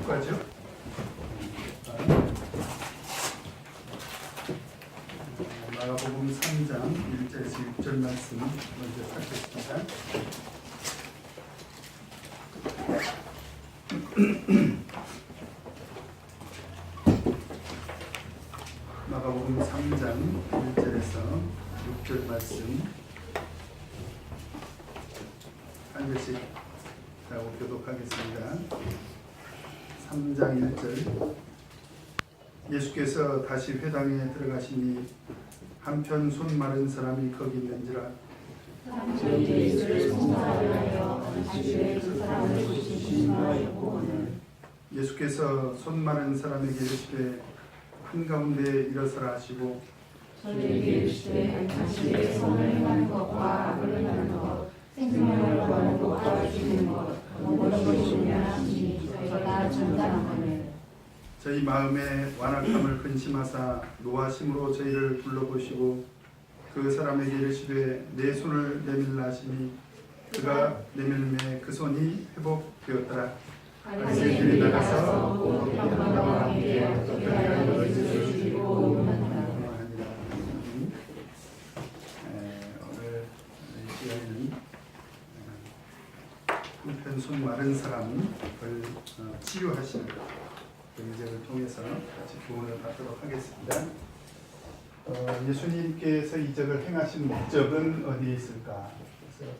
가죠. 마가복음 3장 1절에서 6절 말씀 먼저 찾겠습니다. 마가복음 3장 1절에서 6절 말씀 한 절씩 하고 교독하겠습니다. 3장 1절. 예수께서 다시 회당에 들어가시니 한편 손 마른 사람이 거기 있는지라. 예수께서 손 마른 사람에게 이르시되 한가운데 일어서라 하시고 저에게 이르시되 당신의 선을 행하는 것과 악을 행하는 것, 생명을 구하는 것과 죽이는 것, 어떤 것이냐 하시니 저희가 전담하거늘. 저희 마음에 완악함을 근심하사 노하심으로 저희를 불러보시고 그 사람에게 이르시되 내 손을 내밀라 하시니 그가 내밀매 그 손이 회복되었더라. 바리새인들이 나가서 곧 병마와 함께 어떻게 하여 예수를 죽이고 의논하니라. 오늘 이 시간에는 한편 손 마른 사람을 치유하시는 그 이적을 통해서 같이 교훈을 받도록 하겠습니다. 예수님께서 이적을 행하신 목적은 어디에 있을까? 그래서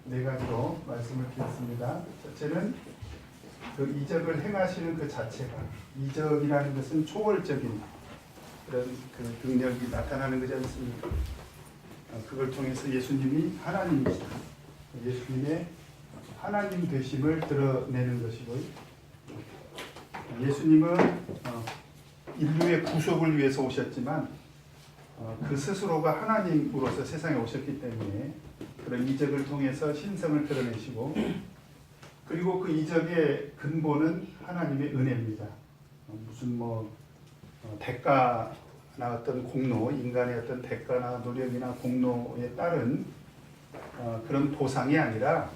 네 가지로 말씀을 드렸습니다. 첫째는 그 이적을 행하시는 그 자체가, 이적이라는 것은 초월적인 그런 그 능력이 나타나는 거지 않습니까? 그걸 통해서 예수님이 하나님이시다, 예수님의 하나님 되심을 드러내는 것이고요. 예수님은 인류의 구속을 위해서 오셨지만 그 스스로가 하나님으로서 세상에 오셨기 때문에 그런 이적을 통해서 신성을 드러내시고, 그리고 그 이적의 근본은 하나님의 은혜입니다. 무슨 대가나 어떤 공로, 인간의 어떤 대가나 노력이나 공로에 따른 그런 보상이 아니라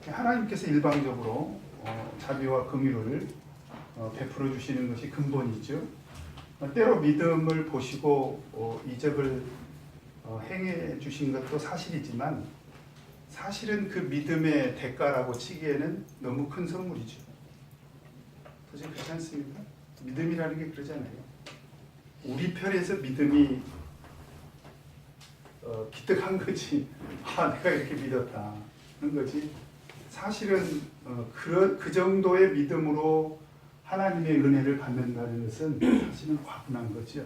하나님께서 일방적으로 자비와 긍휼을 베풀어 주시는 것이 근본이죠. 때로 믿음을 보시고 이적을 행해 주신 것도 사실이지만 사실은 그 믿음의 대가라고 치기에는 너무 큰 선물이죠. 도저히 그렇지 않습니까? 믿음이라는 게 그러잖아요. 우리 편에서 믿음이 기특한 거지. 내가 이렇게 믿었다 하는 거지. 사실은 그 정도의 믿음으로 하나님의 은혜를 받는다는 것은 사실은 과분한 거죠.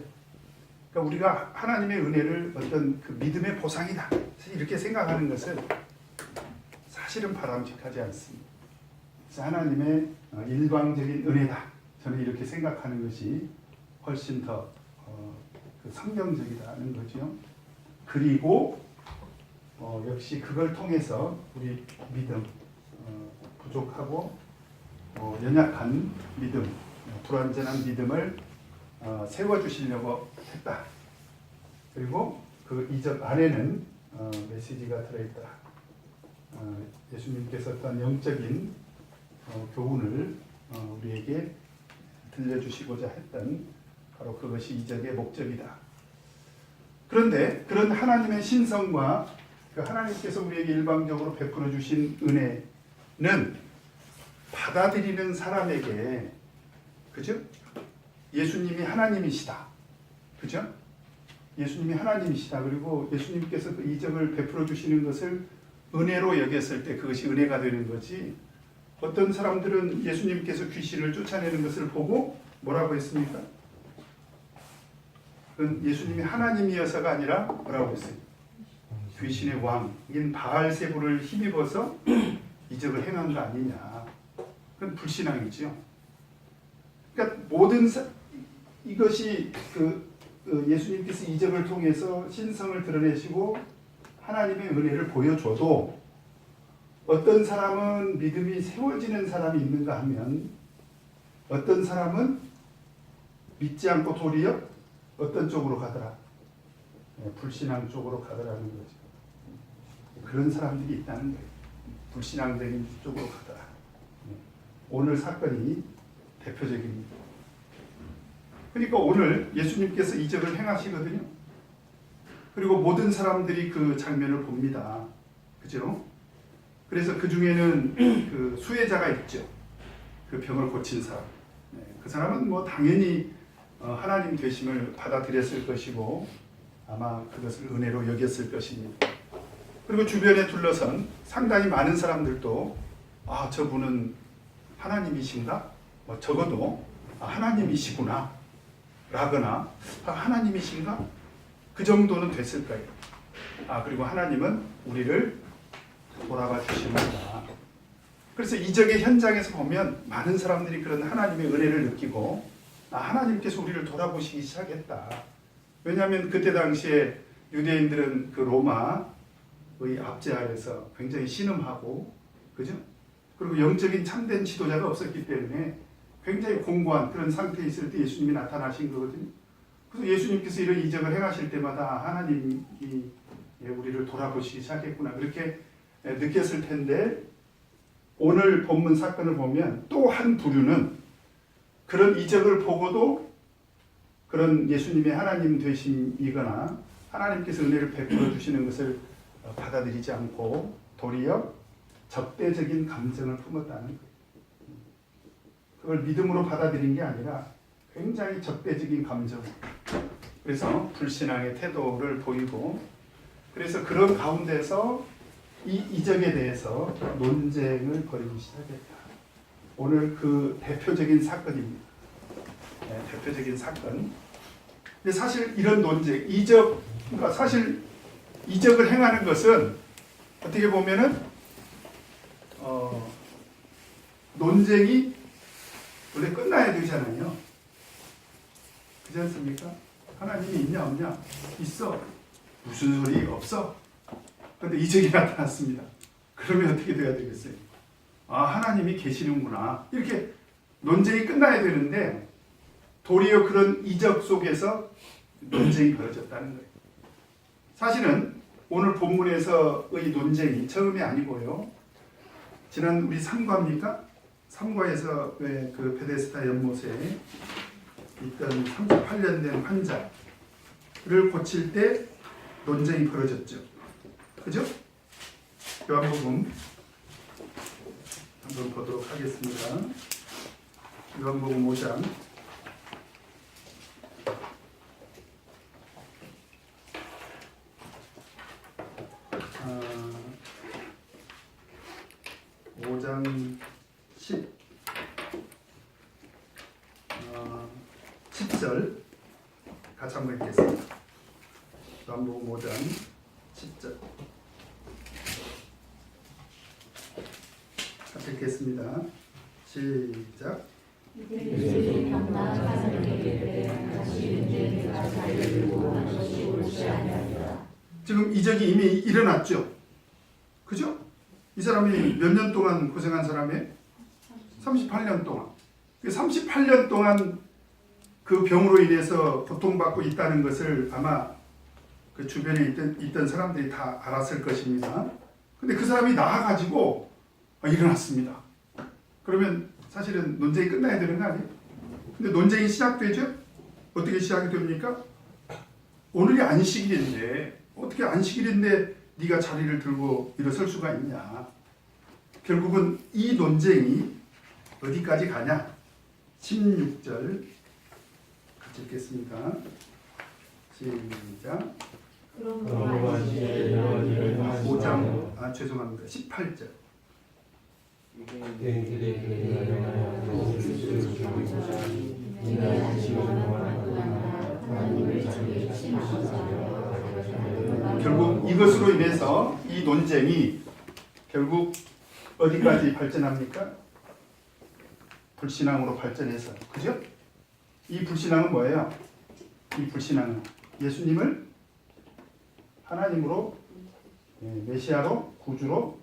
그러니까 우리가 하나님의 은혜를 어떤 그 믿음의 보상이다 이렇게 생각하는 것은 사실은 바람직하지 않습니다. 그래서 하나님의 일방적인 은혜다, 저는 이렇게 생각하는 것이 훨씬 더 성경적이다는 거죠. 그리고 역시 그걸 통해서 우리 믿음, 부족하고 연약한 믿음, 불완전한 믿음을 세워주시려고 했다. 그리고 그 이적 안에는 메시지가 들어있더라. 예수님께서 어떤 영적인 교훈을 우리에게 들려주시고자 했던 바로 그것이 이적의 목적이다. 그런데 그런 하나님의 신성과 그 하나님께서 우리에게 일방적으로 베풀어 주신 은혜는 받아들이는 사람에게, 그죠? 예수님이 하나님이시다, 그죠? 예수님이 하나님이시다. 그리고 예수님께서 그 이적을 베풀어 주시는 것을 은혜로 여겼을 때 그것이 은혜가 되는 거지. 어떤 사람들은 예수님께서 귀신을 쫓아내는 것을 보고 뭐라고 했습니까? 그건 예수님이 하나님이어서가 아니라 뭐라고 했어요? 귀신의 왕인 바알세부를 힘입어서 이적을 행한 거 아니냐. 그건 불신앙이죠. 그러니까 모든 이것이 예수님께서 이적을 통해서 신성을 드러내시고 하나님의 은혜를 보여줘도 어떤 사람은 믿음이 세워지는 사람이 있는가 하면 어떤 사람은 믿지 않고 도리어 어떤 쪽으로 가더라? 불신앙 쪽으로 가더라는 거죠. 그런 사람들이 있다는 거예요. 불신앙적인 쪽으로 가더라. 오늘 사건이 대표적입니다. 그러니까 오늘 예수님께서 이적을 행하시거든요. 그리고 모든 사람들이 그 장면을 봅니다. 그죠? 그래서 그 중에는 그 수혜자가 있죠. 그 병을 고친 사람. 네, 그 사람은 뭐 당연히 하나님 되심을 받아들였을 것이고 아마 그것을 은혜로 여겼을 것입니다. 그리고 주변에 둘러선 상당히 많은 사람들도 아, 저분은 하나님이신가? 뭐 적어도 하나님이시구나 라거나 하나님이신가? 그 정도는 됐을 거예요. 그리고 하나님은 우리를 돌아봐 주십니다. 그래서 이적의 현장에서 보면 많은 사람들이 그런 하나님의 은혜를 느끼고 하나님께서 우리를 돌아보시기 시작했다. 왜냐하면 그때 당시에 유대인들은 그 로마의 압제하에서 굉장히 신음하고, 그죠? 그리고 영적인 참된 지도자가 없었기 때문에 굉장히 공고한 그런 상태에 있을 때 예수님이 나타나신 거거든요. 그래서 예수님께서 이런 이적을 행하실 때마다 하나님이 우리를 돌아보시기 시작했구나 그렇게 느꼈을 텐데, 오늘 본문 사건을 보면 또 한 부류는 그런 이적을 보고도 그런 예수님의 하나님 되심이거나 하나님께서 은혜를 베풀어 주시는 것을 받아들이지 않고 도리어 적대적인 감정을 품었다는 거예요. 그걸 믿음으로 받아들인 게 아니라 굉장히 적대적인 감정, 그래서 불신앙의 태도를 보이고, 그래서 그런 가운데서 이 이적에 대해서 논쟁을 벌이기 시작했다. 오늘 그 대표적인 사건입니다. 네, 대표적인 사건. 근데 사실 이런 논쟁, 그러니까 사실 이적을 행하는 것은 어떻게 보면은 논쟁이 원래 끝나야 되잖아요. 그렇지 않습니까? 하나님이 있냐 없냐? 있어. 무슨 소리? 없어. 그런데 이적이 나타났습니다. 그러면 어떻게 돼야 되겠어요? 하나님이 계시는구나. 이렇게 논쟁이 끝나야 되는데 도리어 그런 이적 속에서 논쟁이 벌어졌다는 거예요. 사실은 오늘 본문에서의 논쟁이 처음이 아니고요. 지난 우리 3과입니까? 3과에서 왜 그 베데스다 연못에 있던 38년 된 환자를 고칠 때 논쟁이 벌어졌죠. 그죠? 요한복음 한번 보도록 하겠습니다. 요한복음 5장 10절 같이 한번 읽겠습니다. 요한복음 5장 10절 같이 읽겠습니다. 시작. 예수님이 밤낮 이르되 다시 이제 내가 자기를 구원한 것이 옳지 아니하리라. 지금 이적이 이미 일어났죠. 그죠? 이 사람이 몇 년 동안 고생한 사람이에요? 38년 동안. 38년 동안 그 병으로 인해서 고통받고 있다는 것을 아마 그 주변에 있던 사람들이 다 알았을 것입니다. 근데 그 사람이 나아가지고 일어났습니다. 그러면 사실은 논쟁이 끝나야 되는 거 아니에요? 근데 논쟁이 시작되죠? 어떻게 시작이 됩니까? 오늘이 안식일인데 어떻게 안식일인데 네가 자리를 들고 일어설 수가 있냐? 결국은 이 논쟁이 어디까지 가냐? 16절 같이 읽겠습니다. 시작. 5장 죄송합니다. 18절. 결국 이것으로 인해서 이 논쟁이 결국 어디까지 발전합니까? 불신앙으로 발전해서, 그죠? 이 불신앙은 뭐예요? 이 불신앙은 예수님을 하나님으로, 메시아로, 구주로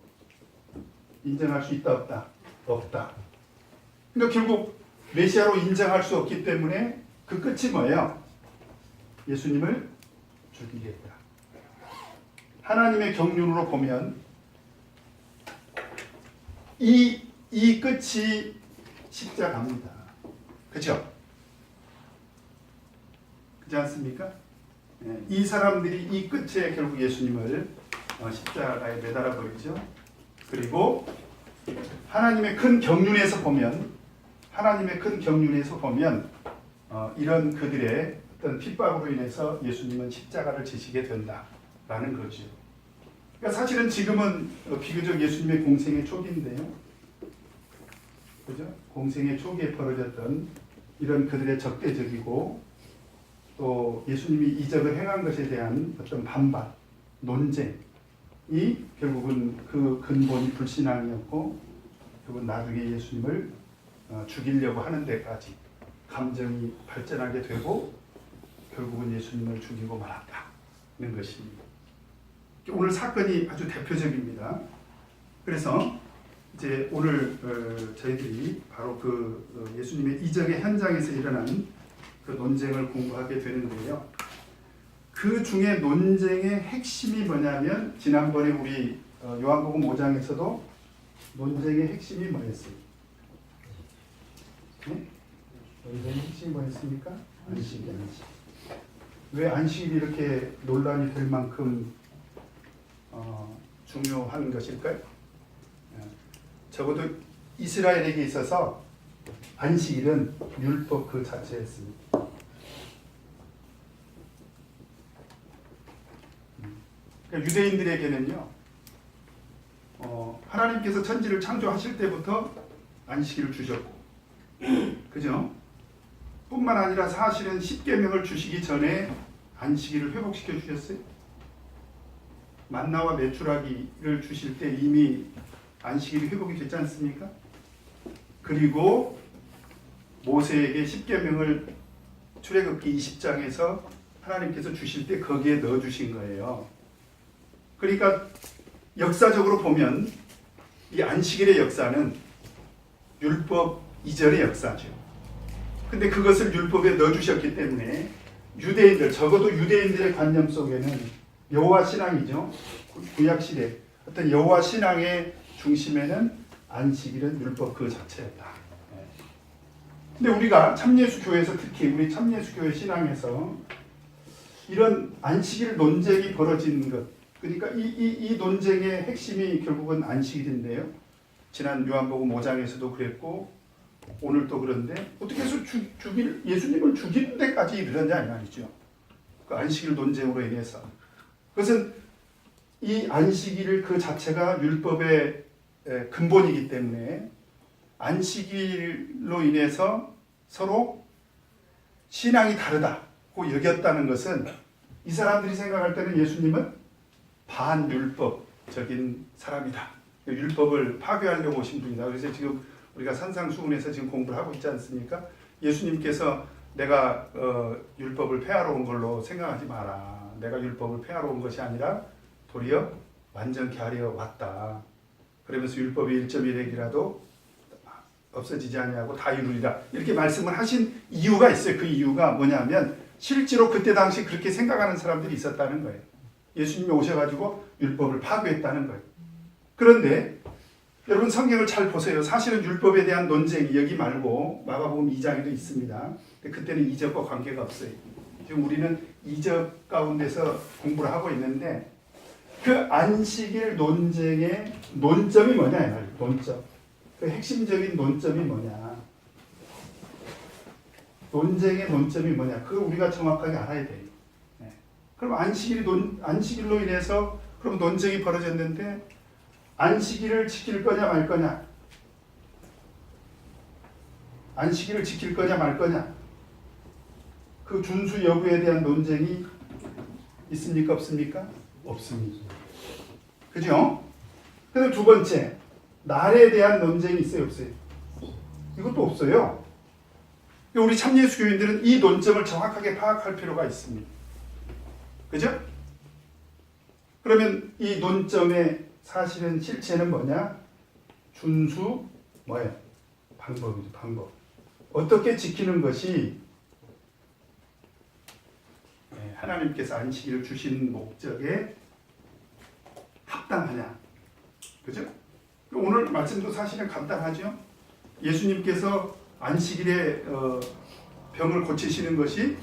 인정할 수 있다 없다? 없다. 그러니까 결국 메시아로 인정할 수 없기 때문에 그 끝이 뭐예요? 예수님을 죽이겠다. 하나님의 경륜으로 보면 이 끝이 십자가입니다. 그죠? 그렇지 않습니까? 예, 이 사람들이 이 끝에 결국 예수님을 십자가에 매달아 버리죠. 그리고 하나님의 큰 경륜에서 보면 이런 그들의 어떤 핍박으로 인해서 예수님은 십자가를 지시게 된다라는 거죠. 그러니까 사실은 지금은 비교적 예수님의 공생의 초기인데요. 그죠? 공생의 초기에 벌어졌던 이런 그들의 적대적이고 또 예수님이 이적을 행한 것에 대한 어떤 반발, 논쟁이 결국은 그 근본이 불신앙이었고 결국은 나중에 예수님을 죽이려고 하는 데까지 감정이 발전하게 되고 결국은 예수님을 죽이고 말았다는 것입니다. 오늘 사건이 아주 대표적입니다. 그래서 이제 오늘 저희들이 바로 그 예수님의 이적의 현장에서 일어난 그 논쟁을 공부하게 되는데요. 그 중에 논쟁의 핵심이 뭐냐면 지난번에 우리 요한복음 5장에서도 논쟁의 핵심이 뭐였어요? 네? 논쟁의 핵심이 뭐였습니까? 안식이. 왜 안식이 이렇게 논란이 될 만큼 중요한 것일까요? 적어도 이스라엘에게 있어서 안식일은 율법 그 자체였습니다. 그러니까 유대인들에게는요, 하나님께서 천지를 창조하실 때부터 안식일을 주셨고, 그죠? 뿐만 아니라 사실은 십계명을 주시기 전에 안식일을 회복시켜 주셨어요. 만나와 메추라기를 주실 때 이미 안식일이 회복이 됐지 않습니까? 그리고 모세에게 십계명을 출애굽기 20장에서 하나님께서 주실 때 거기에 넣어 주신 거예요. 그러니까 역사적으로 보면 이 안식일의 역사는 율법 이전의 역사죠. 근데 그것을 율법에 넣어 주셨기 때문에 유대인들, 적어도 유대인들의 관념 속에는 여호와 신앙이죠. 구약 시대 어떤 여호와 신앙의 중심에는 안식일은 율법 그 자체였다. 근데 우리가 참예수교회에서 특히 우리 참예수교회 신앙에서 이런 안식일 논쟁이 벌어진 것, 그러니까 이 논쟁의 핵심이 결국은 안식일인데요. 지난 요한복음 5장에서도 그랬고 오늘 또 그런데 어떻게 해서 예수님을 죽이는 데까지 이르렀냐 이 말이죠. 그 안식일 논쟁으로 인해서. 그것은 이 안식일 그 자체가 율법의 근본이기 때문에 안식일로 인해서 서로 신앙이 다르다고 여겼다는 것은 이 사람들이 생각할 때는 예수님은 반율법적인 사람이다. 율법을 파괴하려고 오신 분이다. 그래서 지금 우리가 산상수훈에서 지금 공부를 하고 있지 않습니까? 예수님께서 내가 율법을 폐하러 온 걸로 생각하지 마라. 내가 율법을 폐하러 온 것이 아니라 도리어 완전케 하려 왔다. 그러면서 율법이 1.1핵이라도 없어지지 아니하고 다 이루리라. 이렇게 말씀을 하신 이유가 있어요. 그 이유가 뭐냐면 실제로 그때 당시 그렇게 생각하는 사람들이 있었다는 거예요. 예수님이 오셔가지고 율법을 파괴했다는 거예요. 그런데 여러분 성경을 잘 보세요. 사실은 율법에 대한 논쟁이 여기 말고 마가복음 2장에도 있습니다. 근데 그때는 이적과 관계가 없어요. 지금 우리는 이적 가운데서 공부를 하고 있는데 그 안식일 논쟁의 논점이 뭐냐 이 말이에요. 논점. 그 핵심적인 논점이 뭐냐. 논쟁의 논점이 뭐냐. 그걸 우리가 정확하게 알아야 돼요. 네. 그럼 안식일로 인해서 그럼 논쟁이 벌어졌는데 안식일을 지킬 거냐 말 거냐. 안식일을 지킬 거냐 말 거냐. 그 준수 여부에 대한 논쟁이 있습니까? 없습니까? 없습니다. 그죠? 그다음 두 번째, 날에 대한 논쟁이 있어요? 없어요? 이것도 없어요. 우리 참예수교인들은 이 논점을 정확하게 파악할 필요가 있습니다. 그죠? 그러면 이 논점의 사실은 실체는 뭐냐? 준수 뭐예요? 방법이죠. 방법. 어떻게 지키는 것이 하나님께서 안식일을 주신 목적에 합당하냐. 그죠? 오늘 말씀도 사실은 간단하죠. 예수님께서 안식일에 병을 고치시는 것이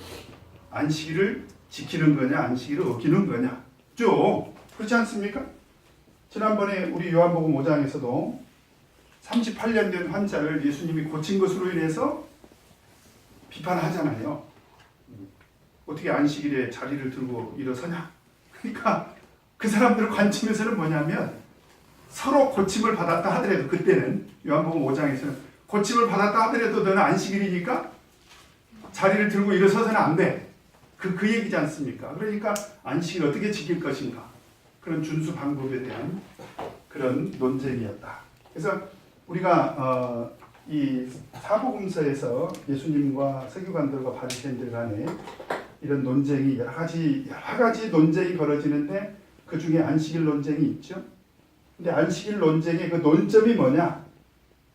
안식일을 지키는 거냐, 안식일을 어기는 거냐, 죠? 그렇지 않습니까? 지난번에 우리 요한복음 5장에서도 38년 된 환자를 예수님이 고친 것으로 인해서 비판하잖아요. 어떻게 안식일에 자리를 들고 일어서냐? 그러니까 그 사람들 관점에서는 뭐냐면 서로 고침을 받았다 하더라도, 그때는 요한복음 5장에서는 고침을 받았다 하더라도 너는 안식일이니까 자리를 들고 일어서서는 안 돼. 그 얘기지 않습니까? 그러니까 안식일 어떻게 지킬 것인가, 그런 준수 방법에 대한 그런 논쟁이었다. 그래서 우리가 이 사복음서에서 예수님과 서기관들과 바리새인들 간에 이런 논쟁이 여러 가지 논쟁이 벌어지는데 그 중에 안식일 논쟁이 있죠. 근데 안식일 논쟁의 그 논점이 뭐냐?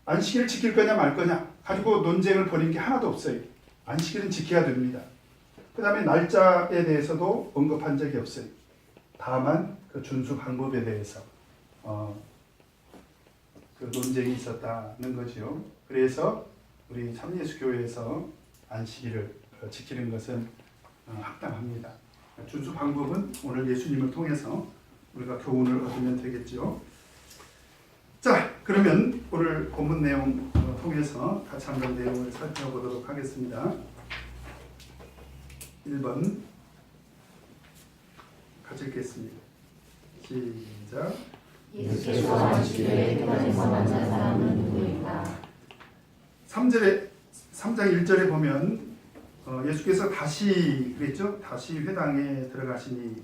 안식일을 지킬 거냐 말 거냐 가지고 논쟁을 벌인 게 하나도 없어요. 안식일은 지켜야 됩니다. 그 다음에 날짜에 대해서도 언급한 적이 없어요. 다만 그 준수 방법에 대해서 그 논쟁이 있었다는 거죠. 그래서 우리 참예수교회에서 안식일을 지키는 것은 합당합니다. 준수 방법은 오늘 예수님을 통해서 우리가 교훈을 얻으면 되겠죠. 자, 그러면 오늘 본문 내용 통해서 같이 한번 내용을 살펴보도록 하겠습니다. 1번 같이 읽겠습니다. 시작. 예수께서 안식일에 회당에서 만난 사람은 누구인가? 3장 1절에 보면 예수께서 다시 그랬죠? 다시 회당에 들어가시니,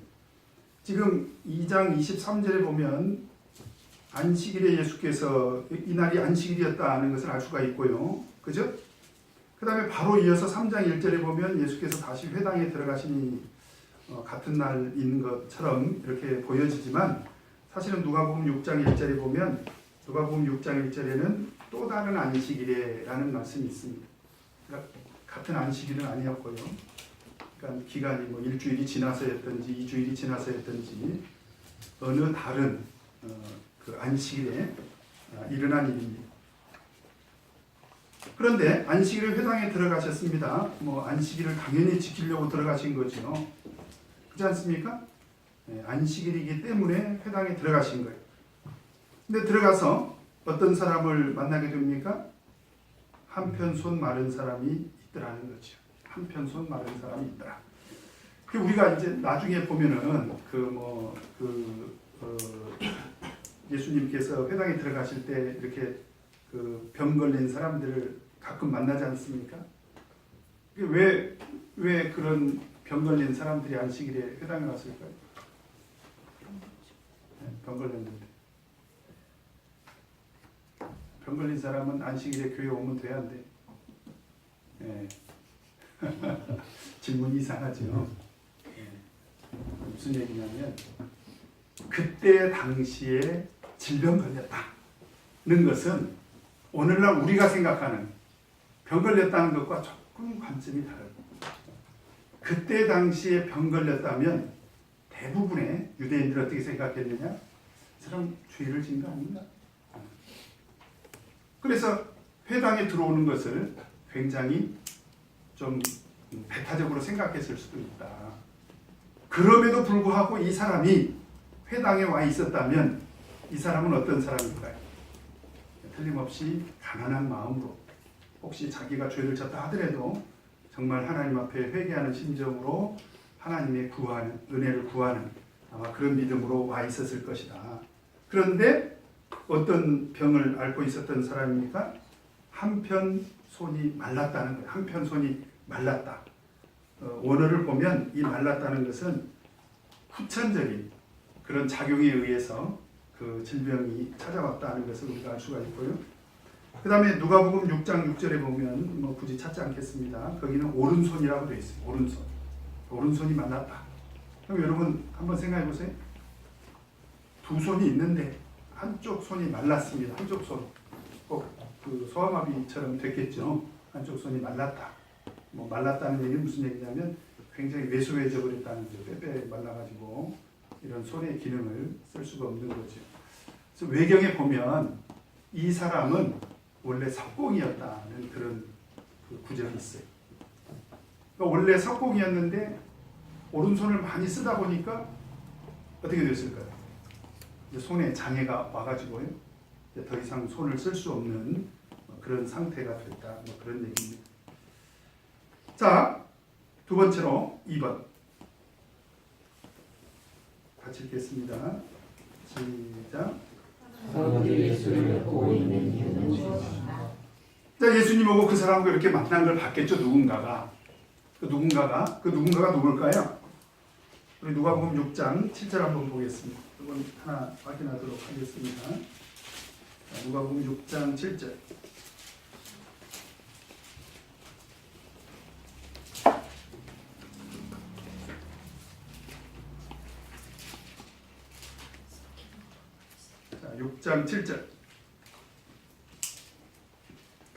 지금 2장 23절에 보면 안식일에 예수께서 이날이 안식일이었다는 것을 알 수가 있고요. 그죠? 그 다음에 바로 이어서 3장 1절에 보면 예수께서 다시 회당에 들어가시니 같은 날인 것처럼 이렇게 보여지지만, 사실은 누가복음 6장 1절에 보면 누가복음 6장 1절에는 또 다른 안식일에라는 말씀이 있습니다. 그러니까 같은 안식일은 아니었고요. 그러니까 기간이 뭐 일주일이 지나서였든지 2주일이 지나서였든지 어느 다른 그 안식일에 일어난 일입니다. 그런데 안식일에 회당에 들어가셨습니다. 뭐 안식일을 당연히 지키려고 들어가신 거죠. 그렇지 않습니까? 안식일이기 때문에 회당에 들어가신 거예요. 근데 들어가서 어떤 사람을 만나게 됩니까? 한편 손 마른 사람이 있더라는 거죠. 한편 손 마른 사람이 있더라. 그 우리가 이제 나중에 보면은 예수님께서 회당에 들어가실 때 이렇게 그 병 걸린 사람들을 가끔 만나지 않습니까? 왜 그런 병 걸린 사람들이 안식일에 회당에 왔을까요? 병 걸렸는데. 병 걸린 사람은 안식일에 교회 오면 돼야 안 돼? 네. 질문이 이상하죠. 무슨 얘기냐면 그때 당시에 질병 걸렸다는 것은 오늘날 우리가 생각하는 병 걸렸다는 것과 조금 관점이 다르고, 그때 당시에 병 걸렸다면 대부분의 유대인들이 어떻게 생각했느냐? 이 사람 죄를 지은 거 아닌가? 그래서 회당에 들어오는 것을 굉장히 좀 배타적으로 생각했을 수도 있다. 그럼에도 불구하고 이 사람이 회당에 와 있었다면 이 사람은 어떤 사람일까요? 틀림없이 가난한 마음으로, 혹시 자기가 죄를 졌다 하더라도 정말 하나님 앞에 회개하는 심정으로 하나님의 구하는, 은혜를 구하는 아마 그런 믿음으로 와 있었을 것이다. 그런데 어떤 병을 앓고 있었던 사람입니까? 한편 손이 말랐다는 거예요. 한편 손이 말랐다. 원어를 보면 이 말랐다는 것은 후천적인 그런 작용에 의해서 그 질병이 찾아왔다는 것을 우리가 알 수가 있고요. 그 다음에 누가복음 6장 6절에 보면 뭐 굳이 찾지 않겠습니다. 거기는 오른손이라고 되어 있어요. 오른손. 오른손이 말랐다. 그럼 여러분 한번 생각해 보세요. 두 손이 있는데 한쪽 손이 말랐습니다. 한쪽 손. 꼭 그 소아마비처럼 됐겠죠. 한쪽 손이 말랐다. 뭐 말랐다는 얘기는 무슨 얘기냐면 굉장히 왜소해져 버렸다는 거죠. 빼빼 말라가지고 이런 손의 기능을 쓸 수가 없는 거죠. 그래서 외경에 보면 이 사람은 원래 석공이었다는 그런 그 구절이 있어요. 그러니까 원래 석공이었는데 오른손을 많이 쓰다 보니까 어떻게 됐을까요? 이제 손에 장애가 와가지고요. 이제 더 이상 손을 쓸 수 없는 그런 상태가 됐다. 뭐 그런 얘기입니다. 자, 두 번째로 2번. 같이 읽겠습니다. 시작. 사람들이 예수를 보고 있는 이유는 무엇인가? 자, 예수님 오고 그 사람과 이렇게 만난 걸 봤겠죠. 누군가가. 그 누군가가 누굴까요? 우리 누가복음 6장 7절 한번 보겠습니다. 이건 하나 확인하도록 하겠습니다. 자, 누가복음 6장 7절. 자, 6장 7절.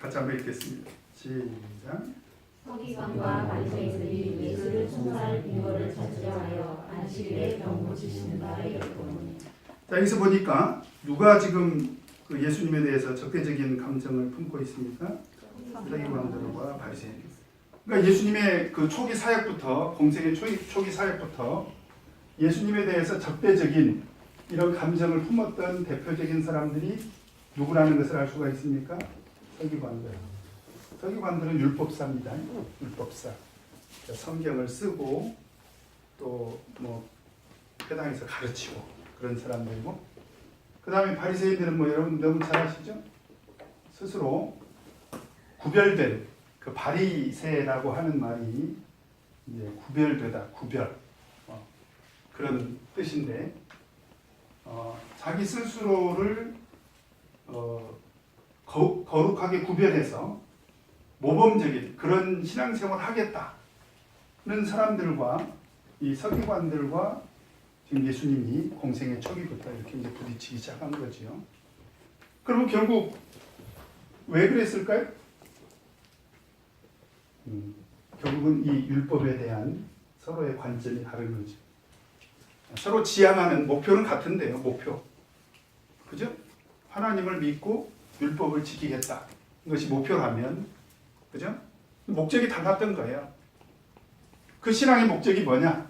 같이 한번 읽겠습니다. 시작. 서기관과 바리새인들이 예수를 총살할 근거를 찾으려 하여 안식일에 병 고치시는 바를 엿보니. 자, 여기서 보니까 누가 지금 그 예수님에 대해서 적대적인 감정을 품고 있습니까? 서기관들과 바리새인들. 그러니까 예수님의 그 초기 사역부터 공생의 초기 사역부터 예수님에 대해서 적대적인 이런 감정을 품었던 대표적인 사람들이 누구라는 것을 알 수가 있습니까? 서기관들. 서기관들은 율법사입니다. 율법사. 성경을 쓰고 또 뭐 회당에서 가르치고 그런 사람들이고, 그 다음에 바리새인들은 뭐 여러분 너무 잘 아시죠? 스스로 구별된 그 바리새라고 하는 말이 이제 구별되다, 구별 그런 뜻인데 자기 스스로를 거룩하게 구별해서 모범적인 그런 신앙생활을 하겠다는 사람들과 이 서기관들과 지금 예수님이 공생의 초기부터 이렇게 이제 부딪히기 시작한 거죠. 그러면 결국 왜 그랬을까요? 결국은 이 율법에 대한 서로의 관점이 다른 거죠. 서로 지향하는 목표는 같은데요. 목표. 그죠? 하나님을 믿고 율법을 지키겠다. 이것이 목표라면, 그죠? 목적이 달랐던 거예요. 그 신앙의 목적이 뭐냐?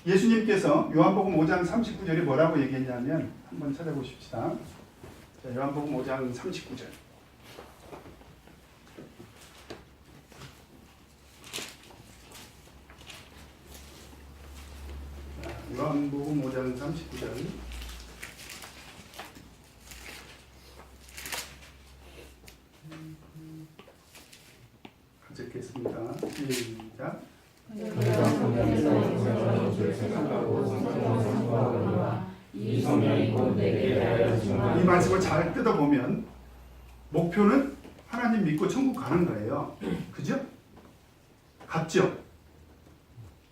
예수님께서 요한복음 5장 39절에 뭐라고 얘기했냐면, 한번 찾아보십시다. 자, 요한복음 5장 39절. 요한복음 5장 39절. 같이 읽겠습니다. 시작. 이 말씀을 잘 뜯어보면 목표는 하나님 믿고 천국 가는 거예요. 그죠? 같죠?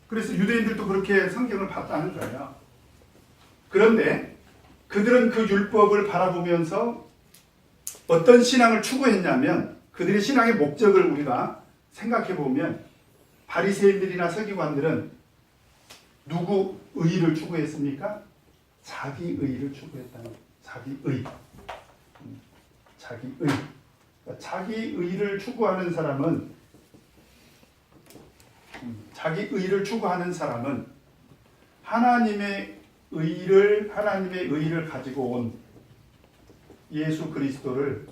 그래서 유대인들도 그렇게 성경을 봤다는 거예요. 그런데 그들은 그 율법을 바라보면서 어떤 신앙을 추구했냐면, 그들의 신앙의 목적을 우리가 생각해 보면 바리새인들이나 서기관들은 누구 의를 추구했습니까? 자기 의를 추구했다는 거예요. 자기 의. 자기 의. 그러니까 자기 의를 추구하는 사람은 하나님의 의를 가지고 온 예수 그리스도를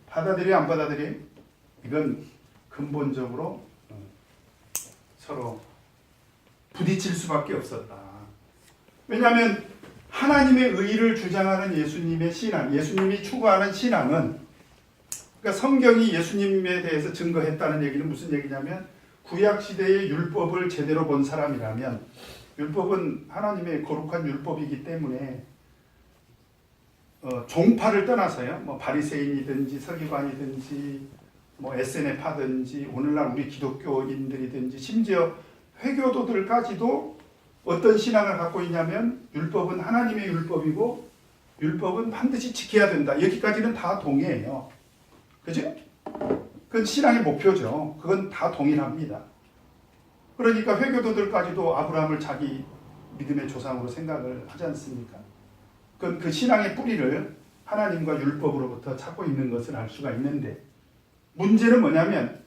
받아들여 안 받아들여? 이건 근본적으로 서로 부딪힐 수밖에 없었다. 왜냐하면 하나님의 의를 주장하는 예수님의 신앙, 예수님이 추구하는 신앙은, 그러니까 성경이 예수님에 대해서 증거했다는 얘기는 무슨 얘기냐면, 구약시대의 율법을 제대로 본 사람이라면, 율법은 하나님의 거룩한 율법이기 때문에 종파를 떠나서요, 뭐 바리새인이든지 서기관이든지 뭐 SNF하든지 오늘날 우리 기독교인들이든지 심지어 회교도들까지도 어떤 신앙을 갖고 있냐면, 율법은 하나님의 율법이고 율법은 반드시 지켜야 된다. 여기까지는 다 동의해요. 그죠? 그건 신앙의 목표죠. 그건 다 동일합니다. 그러니까 회교도들까지도 아브라함을 자기 믿음의 조상으로 생각을 하지 않습니까? 그 신앙의 뿌리를 하나님과 율법으로부터 찾고 있는 것을 알 수가 있는데, 문제는 뭐냐면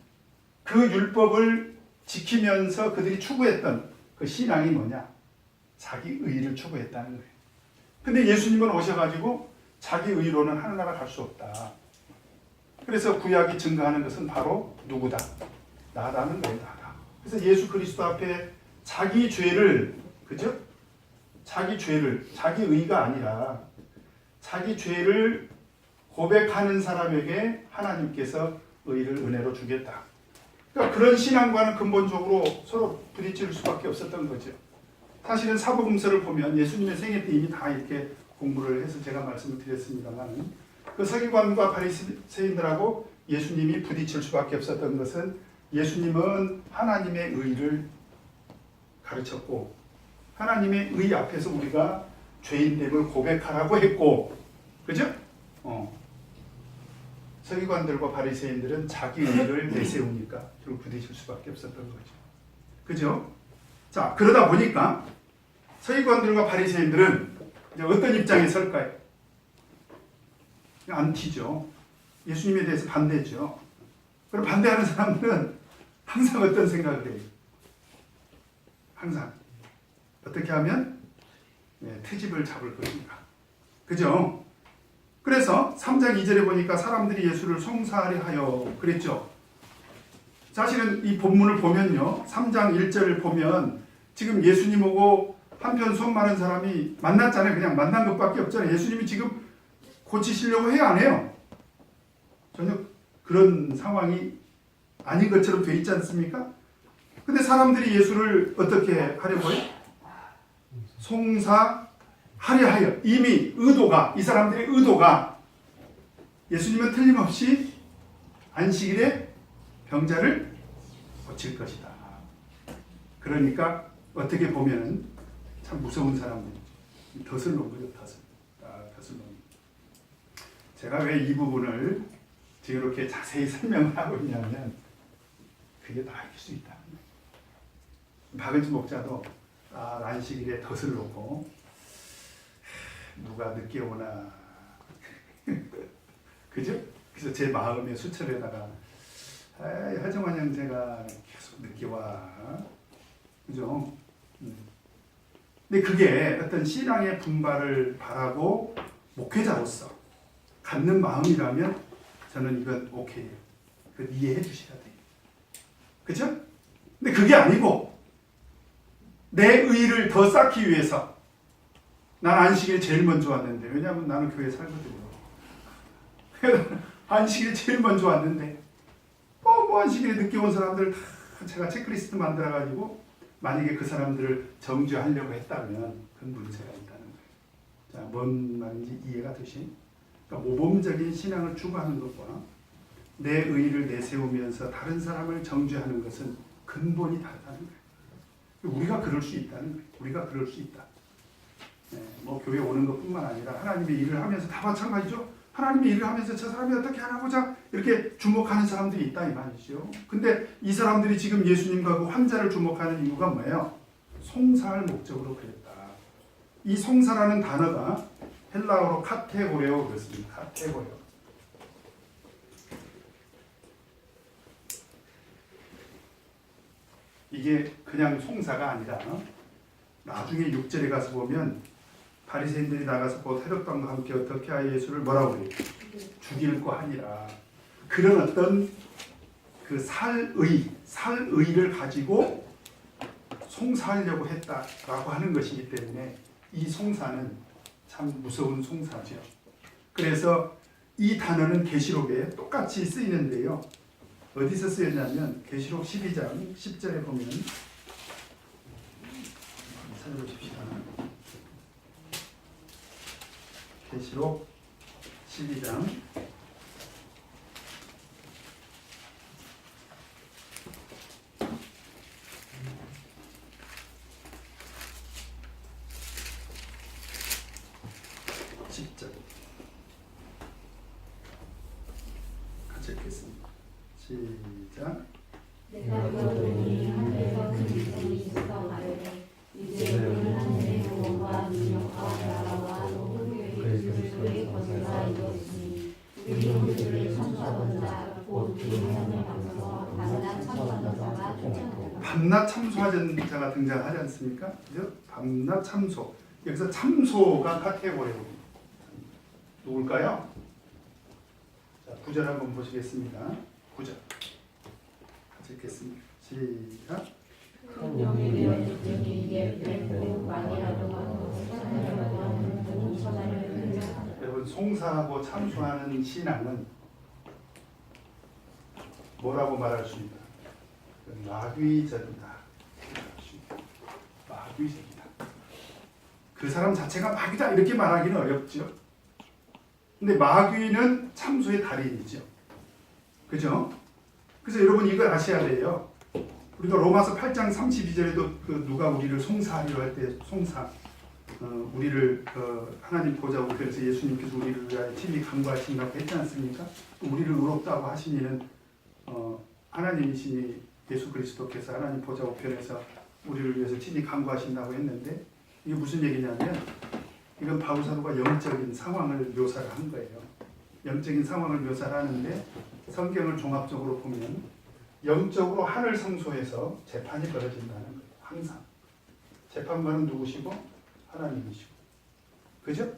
그 율법을 지키면서 그들이 추구했던 그 신앙이 뭐냐? 자기 의를 추구했다는 거예요. 근데 예수님은 오셔가지고 자기 의로는 하늘나라 갈 수 없다. 그래서 구약이 증거하는 것은 바로 누구다? 나다는 거예요. 나다. 그래서 예수 그리스도 앞에 자기 죄를, 그죠? 자기 죄를, 자기 의가 아니라 자기 죄를 고백하는 사람에게 하나님께서 의를 은혜로 주겠다. 그러니까 그런 신앙과는 근본적으로 서로 부딪힐 수밖에 없었던 거죠. 사실은 사복음서를 보면 예수님의 생애 때 이미 다 이렇게 공부를 해서 제가 말씀을 드렸습니다만, 그 서기관과 바리새인들하고 예수님이 부딪힐 수밖에 없었던 것은 예수님은 하나님의 의를 가르쳤고 하나님의 의 앞에서 우리가 죄인됨을 고백하라고 했고, 그죠? 서기관들과 바리새인들은 자기 의를 내세우니까 결국 부딪힐 수밖에 없었던 거죠. 그죠? 자, 그러다 보니까 서기관들과 바리새인들은 이제 어떤 입장에 설까요? 안티죠. 예수님에 대해서 반대죠. 그럼 반대하는 사람들은 항상 어떤 생각을 해요? 항상 어떻게 하면 트집을 잡을 것인가. 그죠? 그래서 3장 2절에 보니까 사람들이 예수를 송사하려 하여 그랬죠. 사실은 이 본문을 보면요, 3장 1절을 보면 지금 예수님 오고 한편 손 많은 사람이 만났잖아요. 그냥 만난 것밖에 없잖아요. 예수님이 지금 고치시려고 해요, 안 해요? 전혀 그런 상황이 아닌 것처럼 돼 있지 않습니까? 근데 사람들이 예수를 어떻게 하려고 해요? 송사하려 하여. 이미 의도가, 이 사람들의 의도가 예수님은 틀림없이 안식일에 병자를 고칠 것이다. 그러니까 어떻게 보면 참 무서운 사람들이죠. 덫을 놓은 거죠, 덫을. 덫을 놓은. 제가 왜 이 부분을 지금 이렇게 자세히 설명을 하고 있냐면 그게 다 알릴 수 있다. 박은진 목자도 안식일에 덫을 놓고 누가 늦게 오나 그죠? 그래서 제 마음의 수철에다가 하정환 형제가 계속 늦게 와. 그죠? 근데 그게 어떤 신앙의 분발을 바라고 목회자로서 갖는 마음이라면 저는 이건 오케이예요. 그건 이해해 주셔야 돼요. 그죠? 근데 그게 아니고 내 의의를 더 쌓기 위해서 난 안식일이 제일 먼저 왔는데, 왜냐하면 나는 교회에 살거든요. 안식일이 제일 먼저 왔는데 뭐 안식일에 늦게 온 사람들 다 제가 체크리스트 만들어가지고 만약에 그 사람들을 정죄하려고 했다면 그건 문제가 있다는 거예요. 자, 뭔 말인지 이해가 되시? 그러니까 모범적인 신앙을 추구하는 것과 내 의의를 내세우면서 다른 사람을 정죄하는 것은 근본이 다르다는 거예요. 우리가 그럴 수 있다는 거예요. 우리가 그럴 수 있다. 뭐 교회 오는 것뿐만 아니라 하나님의 일을 하면서 다 마찬가지죠. 하나님의 일을 하면서 저 사람이 어떻게 하나 보자 이렇게 주목하는 사람들이 있다 이 말이죠. 근데 이 사람들이 지금 예수님과 그 환자를 주목하는 이유가 뭐예요? 송사할 목적으로 그랬다. 이 송사라는 단어가 헬라어로 카테고레오 그렇습니다. 카테고레오. 이게 그냥 송사가 아니라 나중에 6절에 가서 보면 바리새인들이 나가서 곧 헤롯당과 함께 어떻게 하여 예수를 뭐라고 그래요? 죽일고 하니라. 그런 어떤 그 살의를 가지고 송사하려고 했다라고 하는 것이기 때문에 이 송사는 참 무서운 송사죠. 그래서 이 단어는 계시록에 똑같이 쓰이는데요. 어디서 쓰였냐면 계시록 12장 10절에 보면 찾아보십시다. 계시록 12장 10절 같이 읽겠습니다. 시작. 내가 들으니 하늘에서 들리는 있어 말하되 이제 그는 하늘의 구원과 능력과 나라와 높은 그리스도의 권세가 이루어지니 우리 형제를 천사보다 곧 기름을 받아서 밤낮 참소하는 자가 쫓아내라. 밤낮 참소하는 자가 등장하지 않습니까? 그죠? 밤낮 참소. 여기서 참소가 카테고리입니다. 누굴까요? 자, 9절 한번 보시겠습니다. 9절. 같이 읽겠습니다. 시작. 큰 영이 되어 있으니 예배고 만이라도 하고 사랑이라도 하는 그 천하를 흔들라. 여러분, 송사하고 참소하는 신앙은 뭐라고 말할 수 있나? 마귀적이다. 마귀적이다. 그 사람 자체가 마귀다 이렇게 말하기는 어렵죠. 근데 마귀는 참소의 달인이죠. 그죠? 그래서 여러분 이걸 아셔야 돼요. 우리가 로마서 8장 32절에도 그 누가 우리를 송사하리로 할 때 송사, 우리를 하나님 보좌 우편에서 예수님께서 우리를 위하여 친히 간구하신다고 했지 않습니까? 우리를 의롭다고 하신 이는 하나님이시니 예수 그리스도께서 하나님 보좌 우편에서 우리를 위해서 친히 간구하신다고 했는데, 이게 무슨 얘기냐면 이건 바울 사도가 영적인 상황을 묘사를 한 거예요. 영적인 상황을 묘사를 하는데 성경을 종합적으로 보면 영적으로 하늘 성소에서 재판이 벌어진다는 거예요. 항상 재판관은 누구시고? 하나님이시고. 그죠?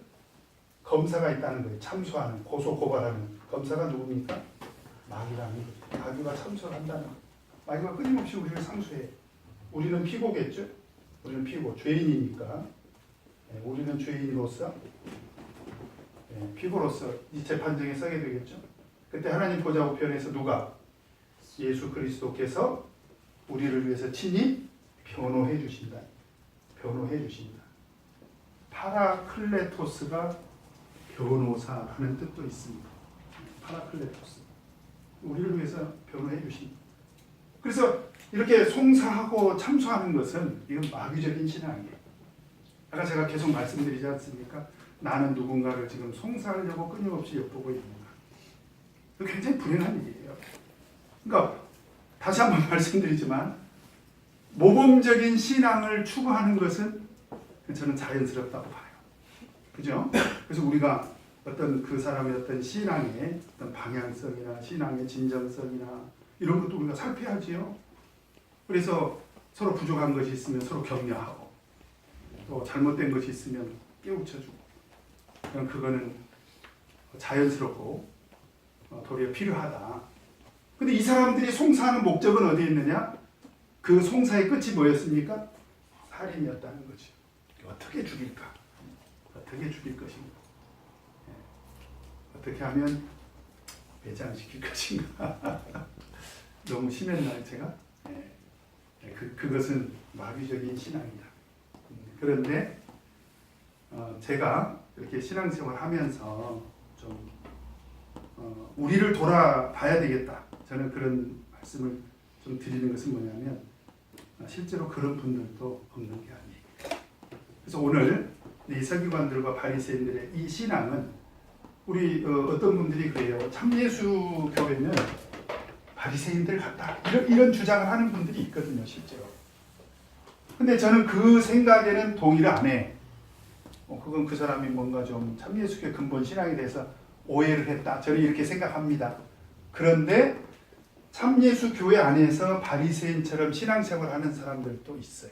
검사가 있다는 거예요. 참소하는, 고소 고발하는 검사가 누굽니까? 마귀라는 거죠. 마귀가 참소를 한다는 거예요. 마귀가 끊임없이 우리를 상소해. 우리는 피고겠죠? 우리는 피고, 죄인이니까. 우리는 죄인으로서, 피고로서 이 재판정에 서게 되겠죠. 그때 하나님 보좌 우편에서 누가? 예수 그리스도께서 우리를 위해서 친히 변호해 주신다. 변호해 주신다. 파라클레토스가 변호사라는 뜻도 있습니다. 파라클레토스. 우리를 위해서 변호해 주신다. 그래서 이렇게 송사하고 참소하는 것은 이건 마귀적인 신앙이에요. 아까 제가 계속 말씀드리지 않습니까? 나는 누군가를 지금 송사하려고 끊임없이 엿보고 있는가. 굉장히 불행한 일이에요. 그러니까 다시 한번 말씀드리지만 모범적인 신앙을 추구하는 것은 저는 자연스럽다고 봐요. 그죠? 그래서 우리가 어떤 그 사람의 어떤 신앙의 어떤 방향성이나 신앙의 진정성이나 이런 것도 우리가 살펴야지요. 그래서 서로 부족한 것이 있으면 서로 격려하고 또 잘못된 것이 있으면 깨우쳐주고, 그거는 자연스럽고 도리어 필요하다. 근데 이 사람들이 송사하는 목적은 어디에 있느냐? 그 송사의 끝이 뭐였습니까? 살인이었다는 거죠. 어떻게 죽일까? 어떻게 죽일 것인가? 어떻게 하면 배장시킬 것인가? 너무 심했나요, 제가? 그것은 마귀적인 신앙이다. 그런데 제가 이렇게 신앙생활 하면서 좀 우리를 돌아봐야 되겠다. 저는 그런 말씀을 좀 드리는 것은 뭐냐면 실제로 그런 분들도 없는 게 아니에요. 그래서 오늘 이 서기관들과 바리새인들의 이 신앙은 우리 어떤 분들이 그래요. 참예수 교회는 바리새인들 같다. 이런 주장을 하는 분들이 있거든요, 실제로. 근데 저는 그 생각에는 동의를 안 해. 그건 그 사람이 뭔가 좀 참예수교의 근본 신앙에 대해서 오해를 했다. 저는 이렇게 생각합니다. 그런데 참예수교회 안에서 바리새인처럼 신앙생활하는 사람들도 있어요.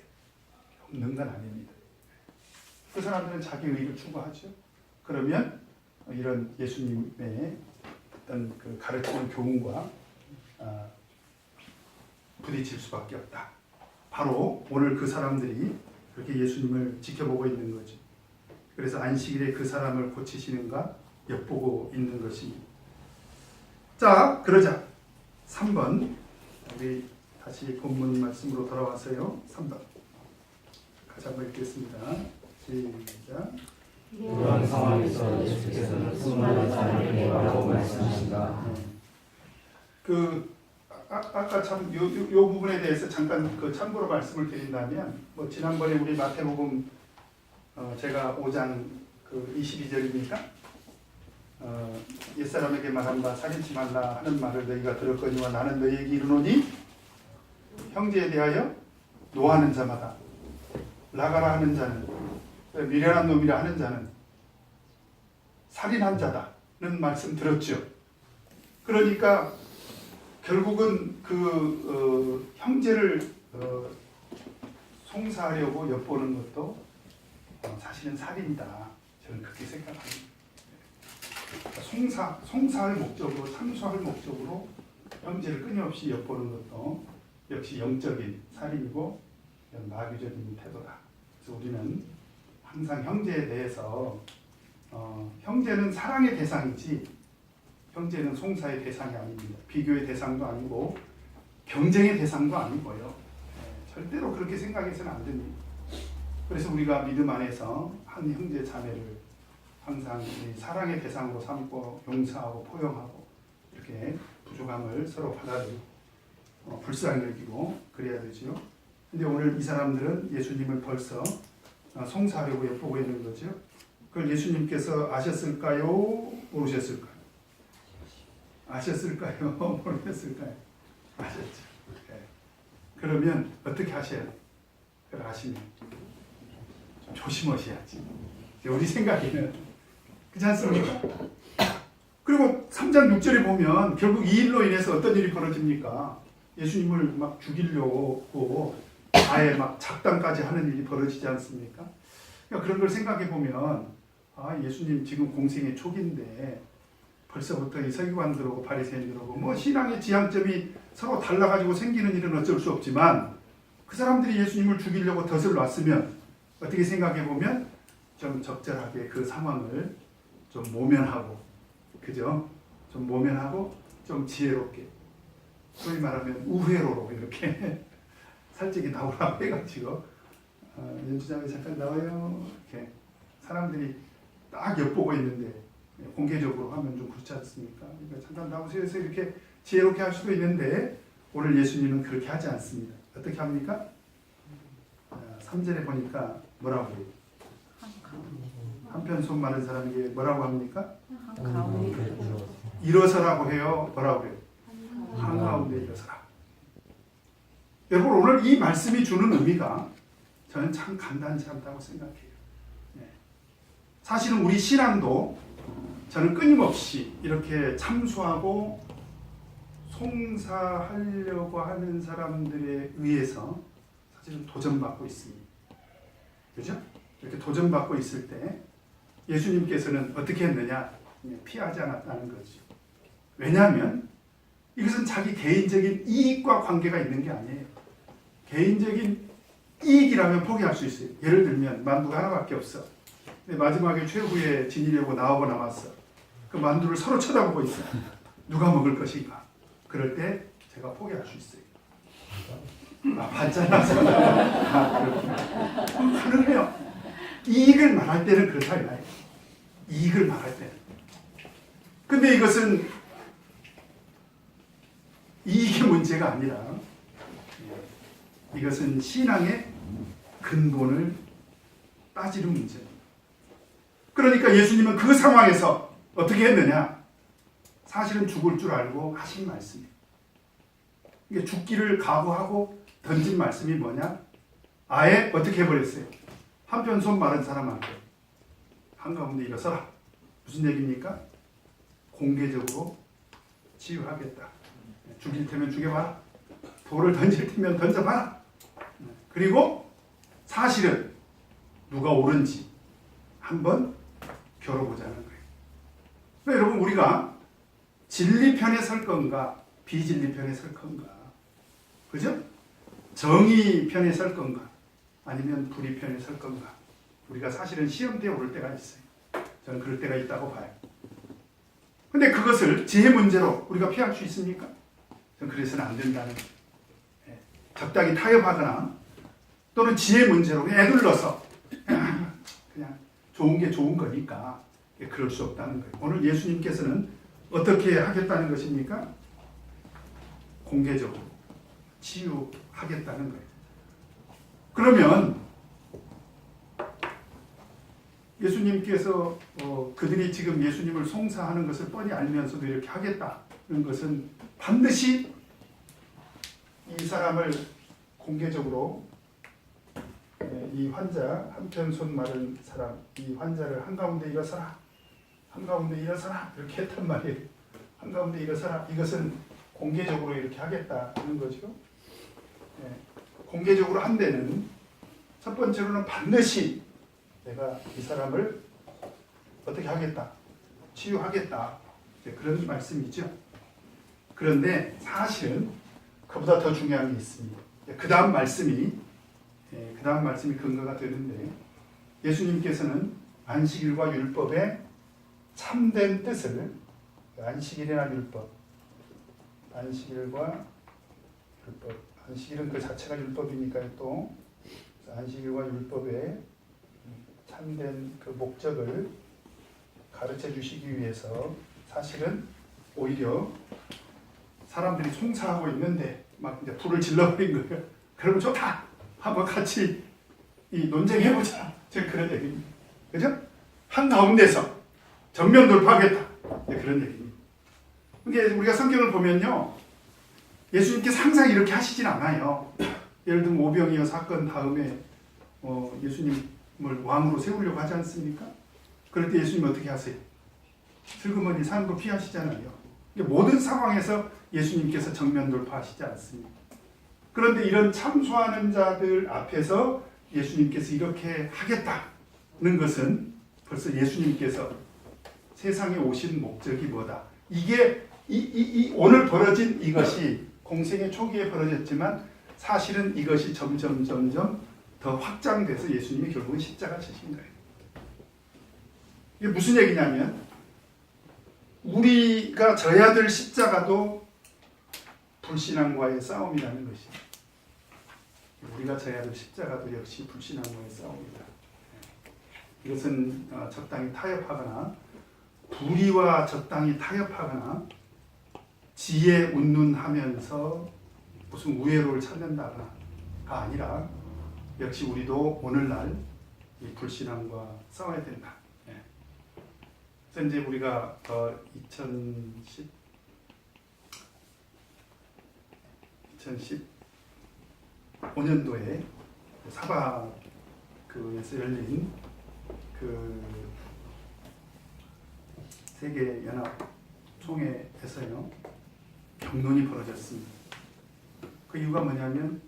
없는 건 아닙니다. 그 사람들은 자기 의를 추구하죠. 그러면 이런 예수님의 어떤 그 가르치는 교훈과 부딪힐 수밖에 없다. 바로 오늘 그 사람들이 그렇게 예수님을 지켜보고 있는 거죠. 그래서 안식일에 그 사람을 고치시는가 엿보고 있는 것입니다. 자, 그러자 3번 우리 다시 본문 말씀으로 돌아와서요. 3번 같이 한번 읽겠습니다. 시작. 이러한 상황에서 예수께서는 수많은 사람에게 뭐라고 말씀하신가? 아까 참 요 부분에 대해서 잠깐 그 참고로 말씀을 드린다면, 지난번에 우리 마태복음 제가 5장 그 22절입니까? 옛사람에게 말한 바 살인치 말라 하는 말을 너희가 들었거니와 나는 너희에게 이르노니 형제에 대하여 노하는 자마다 나가라 하는 자는 미련한 놈이라 하는 자는 살인한 자다는 말씀 들었죠. 그러니까 결국은 형제를 송사하려고 엿보는 것도 사실은 살인이다. 저는 그렇게 생각합니다. 송사할 목적으로, 참수할 목적으로 형제를 끊임없이 엿보는 것도 역시 영적인 살인이고 마귀적인 태도다. 그래서 우리는 항상 형제에 대해서 형제는 사랑의 대상이지 형제는 송사의 대상이 아닙니다. 비교의 대상도 아니고 경쟁의 대상도 아니고요. 절대로 그렇게 생각해서는 안 됩니다. 그래서 우리가 믿음 안에서 한 형제 자매를 항상 사랑의 대상으로 삼고 용서하고 포용하고 이렇게 부족함을 서로 받아들이고 불쌍히 여기고 그래야 되죠. 근데 오늘 이 사람들은 예수님을 벌써 송사하려고 엿보고 있는 거죠. 그걸 예수님께서 아셨을까요? 모르셨을까요? 아셨을까요? 모르셨을까요? 아셨죠. 네. 그러면 어떻게 하셔야 돼요? 그걸 아시면 좀 조심하셔야지. 우리 생각에는 그렇지 않습니까? 그리고 3장 6절에 보면 결국 이 일로 인해서 어떤 일이 벌어집니까? 예수님을 막 죽이려고 아예 막 작당까지 하는 일이 벌어지지 않습니까? 그러니까 그런 걸 생각해 보면 예수님 지금 공생의 초기인데 벌써부터 이 서기관들하고 바리새인들하고 뭐 신앙의 지향점이 서로 달라가지고 생기는 일은 어쩔 수 없지만 그 사람들이 예수님을 죽이려고 덫을 놨으면 어떻게 생각해 보면 좀 적절하게 그 상황을 좀 모면하고 그죠? 좀 모면하고 좀 지혜롭게 소위 말하면 우회로로 이렇게 살짝이 나오라고 해가지고 연주장에 잠깐 나와요 이렇게 사람들이 딱 엿보고 있는데 공개적으로 하면 좀 그렇지 않습니까? 그러니까 잠깐 나오세요 해서 이렇게 지혜롭게 할 수도 있는데 오늘 예수님은 그렇게 하지 않습니다. 어떻게 합니까? 3절에 보니까 뭐라고 해요? 한편 손 많은 사람에게 뭐라고 합니까? 일어서라고 해요. 뭐라고 해요? 한가운데 일어서라. 여러분 오늘 이 말씀이 주는 의미가 저는 참 간단치 않다고 생각해요. 사실은 우리 신앙도 저는 끊임없이 이렇게 참수하고 송사하려고 하는 사람들에 의해서 사실은 도전받고 있습니다. 그죠? 이렇게 도전받고 있을 때 예수님께서는 어떻게 했느냐? 피하지 않았다는 거죠. 왜냐하면 이것은 자기 개인적인 이익과 관계가 있는 게 아니에요. 개인적인 이익이라면 포기할 수 있어요. 예를 들면 만두가 하나밖에 없어. 근데 마지막에 최후에 지니려고 나오고 남았어. 그 만두를 서로 쳐다보고 있어. 누가 먹을 것인가? 그럴 때 제가 포기할 수 있어요. 봤잖아. 가능해요. 이익을 말할 때는 그렇다 이거예요. 이익을 말할 때는. 근데 이것은 이익의 문제가 아니라 이것은 신앙의 근본을 따지는 문제입니다. 그러니까 예수님은 그 상황에서 어떻게 했느냐? 사실은 죽을 줄 알고 하신 말씀이에요. 이게 죽기를 각오하고 던진 말씀이 뭐냐? 아예 어떻게 해버렸어요? 한편 손 마른 사람한테 한가운데 일어서라. 무슨 얘기입니까? 공개적으로 치유하겠다. 죽일 테면 죽여봐라. 돌을 던질 테면 던져봐라. 그리고 사실은 누가 옳은지 한번 겨뤄보자는 거예요. 그러니까 여러분 우리가 진리 편에 설 건가 비진리 편에 설 건가, 그죠? 정의 편에 설 건가 아니면 불의 편에 설 건가. 우리가 사실은 시험대에 오를 때가 있어요. 저는 그럴 때가 있다고 봐요. 근데 그것을 지혜 문제로 우리가 피할 수 있습니까? 저는 그래서는 안 된다는 거예요. 적당히 타협하거나 또는 지혜 문제로 애둘러서 그냥 좋은 게 좋은 거니까 그럴 수 없다는 거예요. 오늘 예수님께서는 어떻게 하겠다는 것입니까? 공개적으로 치유하겠다는 거예요. 그러면 예수님께서 그들이 지금 예수님을 송사하는 것을 뻔히 알면서도 이렇게 하겠다는 것은 반드시 이 사람을 공개적으로 이 환자 한편 손 마른 사람 이 환자를 한가운데 일어서라 한가운데 일어서라 이렇게 했단 말이에요. 한가운데 일어서라. 이것은 공개적으로 이렇게 하겠다는 거죠. 예, 공개적으로 한 데는 첫 번째로는 반드시 내가 이 사람을 어떻게 하겠다, 치유하겠다, 그런 말씀이죠. 그런데 사실은 그보다 더 중요한 게 있습니다. 그 다음 말씀이 근거가 되는데, 예수님께서는 안식일과 율법의 참된 뜻을, 안식일이나 율법, 안식일과 율법, 안식일은 그 자체가 율법이니까요. 또 안식일과 율법의 참된 그 목적을 가르쳐 주시기 위해서 사실은 오히려 사람들이 송사하고 있는데 막 이제 불을 질러버린 거예요. 그러면 좋다, 한번 같이 이 논쟁해보자, 그런 얘기입니다. 그죠? 한 가운데서 전면 돌파하겠다, 그런 얘기입니다. 근데 우리가 성경을 보면요, 예수님께서 항상 이렇게 하시진 않아요. 예를 들면 오병이어 사건 다음에 예수님을 왕으로 세우려고 하지 않습니까? 그럴 때 예수님 어떻게 하세요? 슬그머니 산으로 피하시잖아요. 모든 상황에서 예수님께서 정면 돌파하시지 않습니다. 그런데 이런 참소하는 자들 앞에서 예수님께서 이렇게 하겠다는 것은 벌써 예수님께서 세상에 오신 목적이 뭐다? 이게 오늘 벌어진 이것이 공생의 초기에 벌어졌지만 사실은 이것이 점점 더 확장돼서 예수님이 결국은 십자가 지신 거예요. 이게 무슨 얘기냐면, 우리가 져야 될 십자가도 불신앙과의 싸움이라는 것이죠. 우리가 져야 될 십자가도 역시 불신앙과의 싸움이다. 이것은 적당히 타협하거나, 불의와 적당히 타협하거나, 지혜 운운하면서 무슨 우회로를 찾는다가 아니라, 역시 우리도 오늘날 이 불신앙과 싸워야 된다. 그래서 이제 우리가 2015년도에 사바에서 열린 그 세계 연합 총회에서요, 경론이 벌어졌습니다. 그 이유가 뭐냐면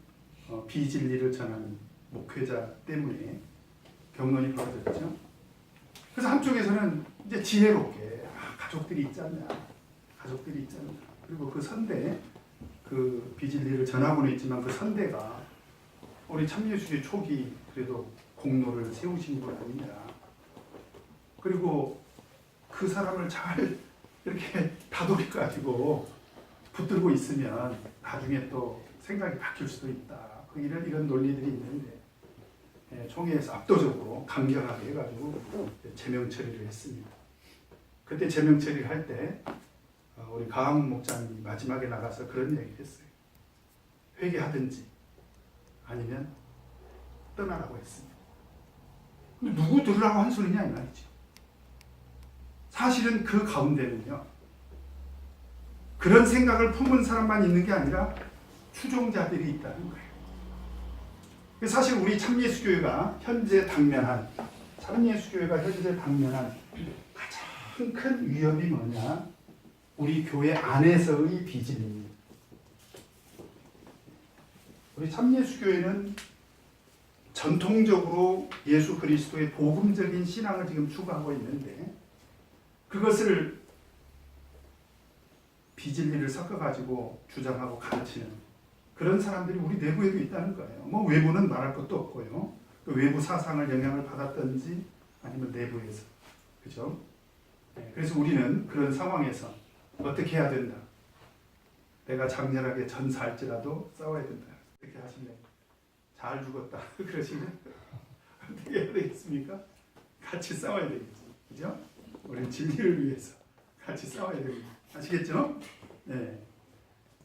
비진리를 전하는 목회자 때문에 경론이 벌어졌죠. 그래서 한쪽에서는 이제 지혜롭게 가족들이 있지 않냐, 그리고 그 선대, 그 비진리를 전하고는 있지만 그 선대가 우리 참예수의 초기 그래도 공로를 세우신 분 아니냐, 그리고 그 사람을 잘 이렇게 다독여가지고 붙들고 있으면 나중에 또 생각이 바뀔 수도 있다, 이런 논리들이 있는데, 총회에서 압도적으로 강경하게 해가지고 제명 처리를 했습니다. 그때 제명 처리를 할 때 우리 가항 목장이 마지막에 나가서 그런 얘기를 했어요. 회개하든지 아니면 떠나라고 했습니다. 근데 누구 들으라고 한 소리냐 이 말이죠. 사실은 그 가운데는요, 그런 생각을 품은 사람만 있는 게 아니라 추종자들이 있다는 거예요. 사실 우리 참예수교회가 현재 당면한 가장 큰 위협이 뭐냐? 우리 교회 안에서의 비진입니다. 우리 참예수교회는 전통적으로 예수 그리스도의 복음적인 신앙을 지금 추구하고 있는데, 그것을 비진리를 섞어가지고 주장하고 가르치는 그런 사람들이 우리 내부에도 있다는 거예요. 뭐 외부는 말할 것도 없고요. 그 외부 사상을 영향을 받았든지 아니면 내부에서, 그죠? 그래서 우리는 그런 상황에서 어떻게 해야 된다? 내가 장렬하게 전사할지라도 싸워야 된다. 어떻게 하시면 잘 죽었다 그러시면 어떻게 해야 되겠습니까? 같이 싸워야 되겠지, 그죠? 우리 진리를 위해서 같이 싸워야 됩니다. 아시겠죠? 네.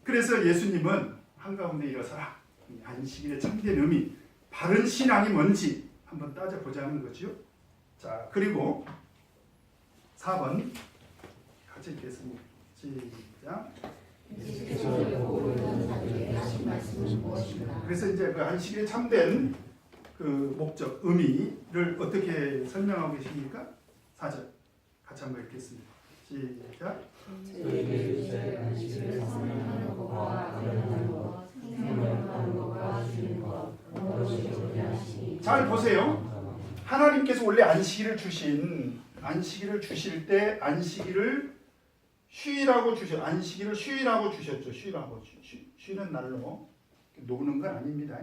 그래서 예수님은 한가운데 일어서라, 안식일의 참된 의미, 바른 신앙이 뭔지 한번 따져보자는 거죠. 자, 그리고 4번 같이 읽겠습니다. 시작. 그래서 이제 그 안식일의 참된 그 목적, 의미를 어떻게 설명하고 계십니까? 4절 같이 한번 읽겠습니다. 시작. 저희에게 주시되 안식일을 성령하는 것과 아련하는 것, 생명을 하는 것과 주는 것, 오롯이 존재하시니. 잘 보세요. 하나님께서 원래 안식일을 주실 때 안식일을 휴일하고 안식일을 휴일하고 주셨죠. 휴일하고 쉬는 날로 노는 건 아닙니다.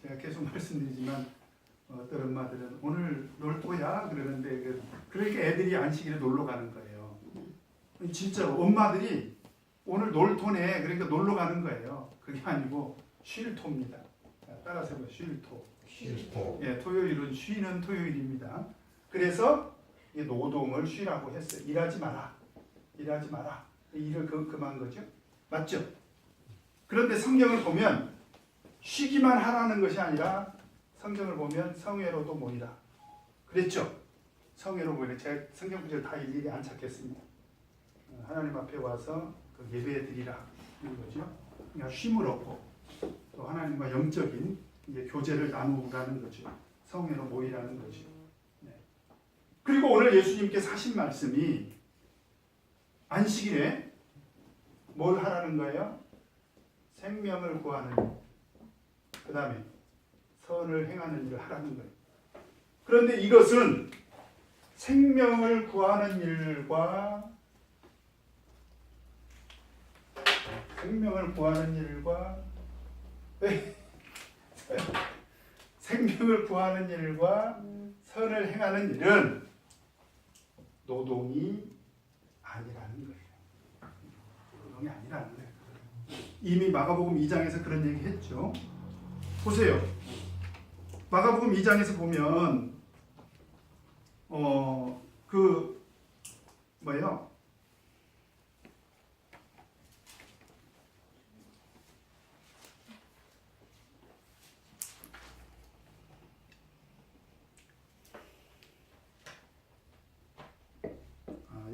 제가 계속 말씀드리지만 어떤 엄마들은 오늘 놀토야 그러는데 그러니까 애들이 안식일에 놀러 가는 거예요. 진짜 엄마들이 오늘 놀토네 그러니까 놀러 가는 거예요. 그게 아니고 쉴토입니다. 따라서 쉴토. 예, 토요일은 쉬는 토요일입니다. 그래서 노동을 쉬라고 했어요. 일하지 마라. 일을 그만 거죠. 맞죠? 그런데 성경을 보면 쉬기만 하라는 것이 아니라 성경을 보면 성회로도 모이라. 그랬죠? 성회로 모이라. 제가 성경 구절 다 일일이 안 찾겠습니다. 하나님 앞에 와서 그 예배 드리라. 이런 거죠. 그러니까 쉼을 얻고 또 하나님과 영적인 이제 교제를 나누라는 거죠. 성회로 모이라는 거죠. 네. 그리고 오늘 예수님께서 하신 말씀이 안식일에 뭘 하라는 거예요? 생명을 구하는 일, 그 다음에 선을 행하는 일을 하라는 거예요. 그런데 이것은 생명을 구하는 일과 생명을 구하는 일과 선을 행하는 일은 노동이 아니라는 거예요. 노동이 아니라는 거예요. 이미 마가복음 2장에서 그런 얘기 했죠. 보세요. 마가복음 2장에서 보면 뭐예요?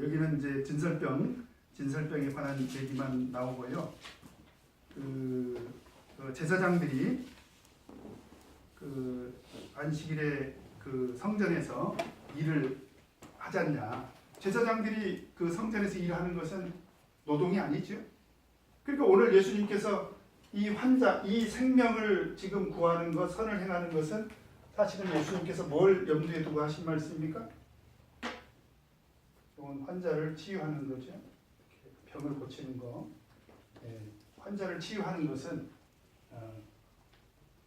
여기는 이제 진설병에 관한 얘기만 나오고요. 그 제사장들이 그 안식일에 그 성전에서 일을 하지 않냐. 제사장들이 그 성전에서 일하는 것은 노동이 아니죠. 그러니까 오늘 예수님께서 이 환자, 이 생명을 지금 구하는 것, 선을 행하는 것은 사실은 예수님께서 뭘 염두에 두고 하신 말씀입니까? 환자를 치유하는 거죠. 병을 고치는 거. 환자를 치유하는 것은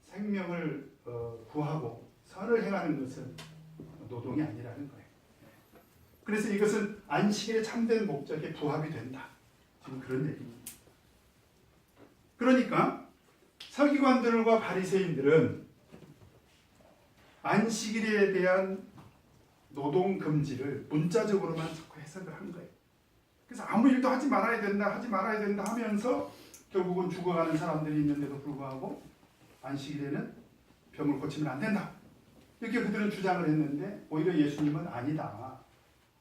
생명을 구하고 선을 행하는 것은 노동이 아니라는 거예요. 그래서 이것은 안식일의 참된 목적에 부합이 된다. 지금 그런 얘기입니다. 그러니까 서기관들과 바리새인들은 안식일에 대한 노동 금지를 문자적으로만 자꾸 해석을 한 거예요. 그래서 아무 일도 하지 말아야 된다 하면서 결국은 죽어가는 사람들이 있는데도 불구하고 안식일에는 병을 고치면 안 된다. 이렇게 그들은 주장을 했는데 오히려 예수님은 아니다.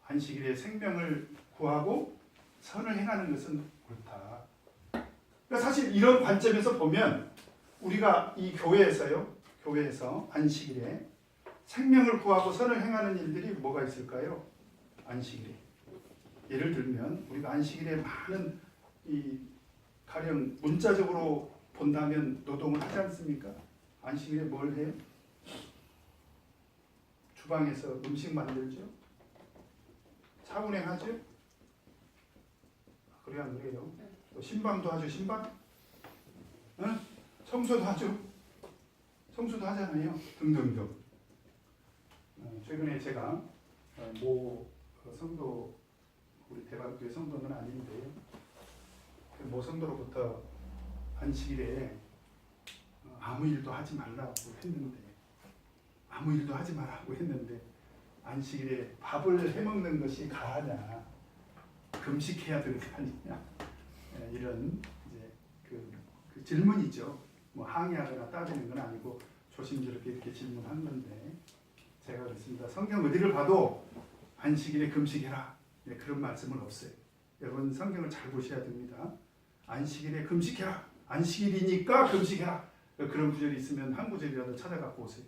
안식일에 생명을 구하고 선을 행하는 것은 옳다. 그러니까 사실 이런 관점에서 보면 우리가 이 교회에서 안식일에 생명을 구하고 선을 행하는 일들이 뭐가 있을까요? 안식일에. 예를 들면 우리가 안식일에 많은 가령 문자적으로 본다면 노동을 하지 않습니까? 안식일에 뭘 해요? 주방에서 음식 만들죠? 차 운행하죠? 그래요, 안 그래요? 또 신방도 하죠, 신방? 응? 청소도 하죠? 청소도 하잖아요. 등등등. 최근에 제가 모 성도, 우리 대방교회 성도는 아닌데요. 모 성도로부터 안식일에 아무 일도 하지 말라고 했는데, 아무 일도 하지 말라고 했는데 안식일에 밥을 해먹는 것이 가하냐, 금식해야 되는 거 아니냐, 이런 이제 그 질문이죠. 뭐 항의하거나 따지는 건 아니고 조심스럽게 이렇게 질문한 건데, 제가 그렇습니다. 성경 어디를 봐도 안식일에 금식해라, 그런 말씀은 없어요. 여러분 성경을 잘 보셔야 됩니다. 안식일에 금식해라, 안식일이니까 금식해라, 그런 구절이 있으면 한 구절이라도 찾아갖고 오세요.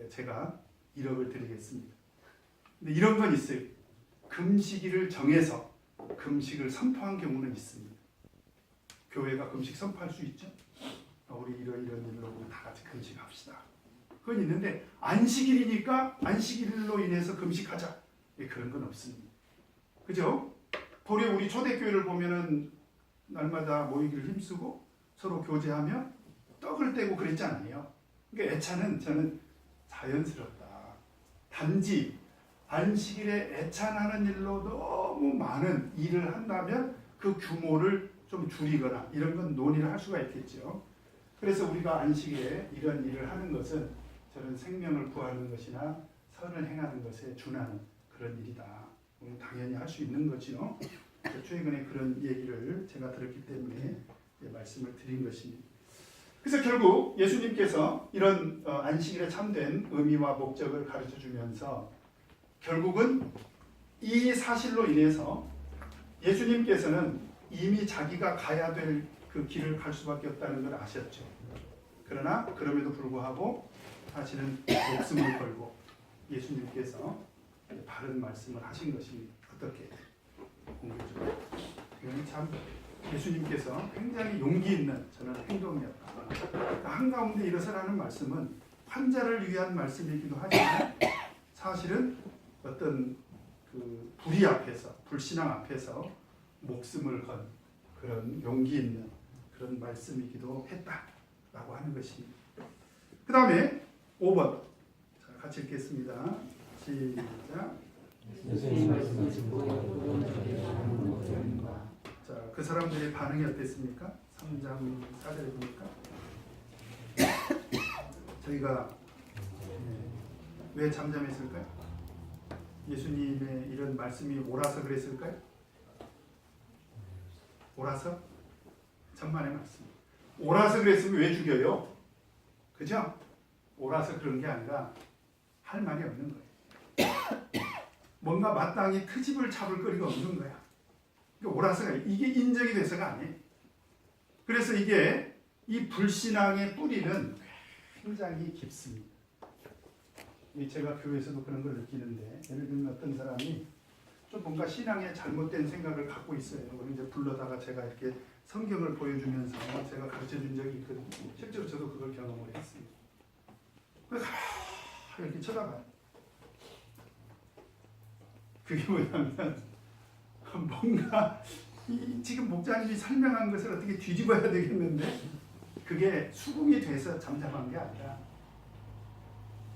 제가 1억을 드리겠습니다. 근데 이런 건 있어요. 금식일을 정해서 금식을 선포한 경우는 있습니다. 교회가 금식 선포할 수 있죠. 우리 이런 일로 우리 다 같이 금식합시다. 그건 있는데 안식일이니까 안식일로 인해서 금식하자. 그런 건 없습니다. 그죠? 도리어 우리 초대교회를 보면은 날마다 모이기를 힘쓰고 서로 교제하며 떡을 떼고 그랬잖아요. 그러니까 애찬은 저는 자연스럽다. 단지 안식일에 애찬하는 일로 너무 많은 일을 한다면 그 규모를 좀 줄이거나 이런 건 논의를 할 수가 있겠죠. 그래서 우리가 안식일에 이런 일을 하는 것은 저는 생명을 구하는 것이나 선을 행하는 것에 준하는 그런 일이다. 당연히 할 수 있는 거지요. 최근에 그런 얘기를 제가 들었기 때문에 말씀을 드린 것입니다. 그래서 결국 예수님께서 이런 안식일에 참된 의미와 목적을 가르쳐 주면서 결국은 이 사실로 인해서 예수님께서는 이미 자기가 가야 될 그 길을 갈 수밖에 없다는 걸 아셨죠. 그러나 그럼에도 불구하고 사실은 목숨을 걸고 예수님께서 바른 말씀을 하신 것입니다. 어떻게? 공개적으로. 이건 참 예수님께서 굉장히 용기 있는 저는 행동이었다. 한가운데 일어서라는 말씀은 환자를 위한 말씀이기도 하지만 사실은 어떤 그 불의 앞에서 불신앙 앞에서 목숨을 건 그런 용기 있는 그런 말씀이기도 했다라고 하는 것입니다. 그 다음에 5번 자, 같이 읽겠습니다. 시작. 예수님 말씀을 듣고 자, 그 사람들의 반응이 어땠습니까? 3장 4절에 보니까 저희가 왜 잠잠했을까요? 예수님의 이런 말씀이 옳아서 그랬을까요? 옳아서? 천만의 말씀. 옳아서 그랬으면 왜 죽여요? 그죠? 옳아서 그런 게 아니라 할 말이 없는 거예요. 뭔가 마땅히 트집을 잡을 거리가 없는 거야. 그러니까 옳아서가 이게 인정이 돼서가 아니에요. 그래서 이게 이 불신앙의 뿌리는 굉장히 깊습니다. 제가 교회에서도 그런 걸 느끼는데 예를 들면 어떤 사람이 좀 뭔가 신앙에 잘못된 생각을 갖고 있어요. 그걸 이제 불러다가 제가 이렇게 성경을 보여주면서 제가 가르쳐준 적이 있거든요. 실제로 저도 그걸 경험을 했습니다. 그래서 이렇게 쳐다봐요. 그게 뭐냐면 뭔가 지금 목사님이 설명한 것을 어떻게 뒤집어야 되겠는데 그게 수긍이 돼서 잠잠한 게 아니라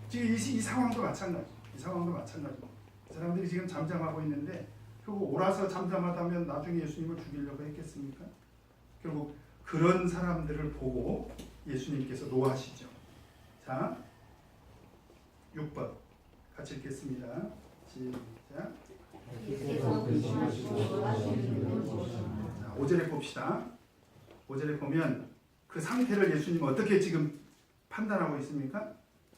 지금 이 상황도 마찬가지. 이 상황도 마찬가지. 사람들이 지금 잠잠하고 있는데 결국 옳아서 잠잠하다면 나중에 예수님을 죽이려고 했겠습니까? 결국 그런 사람들을 보고 예수님께서 노하시죠. 자, 6번 같이 읽겠습니다. 시작. 5절에 봅시다. 5절에 보면 그 상태를 예수님 어떻게 지금 판단하고 있습니까?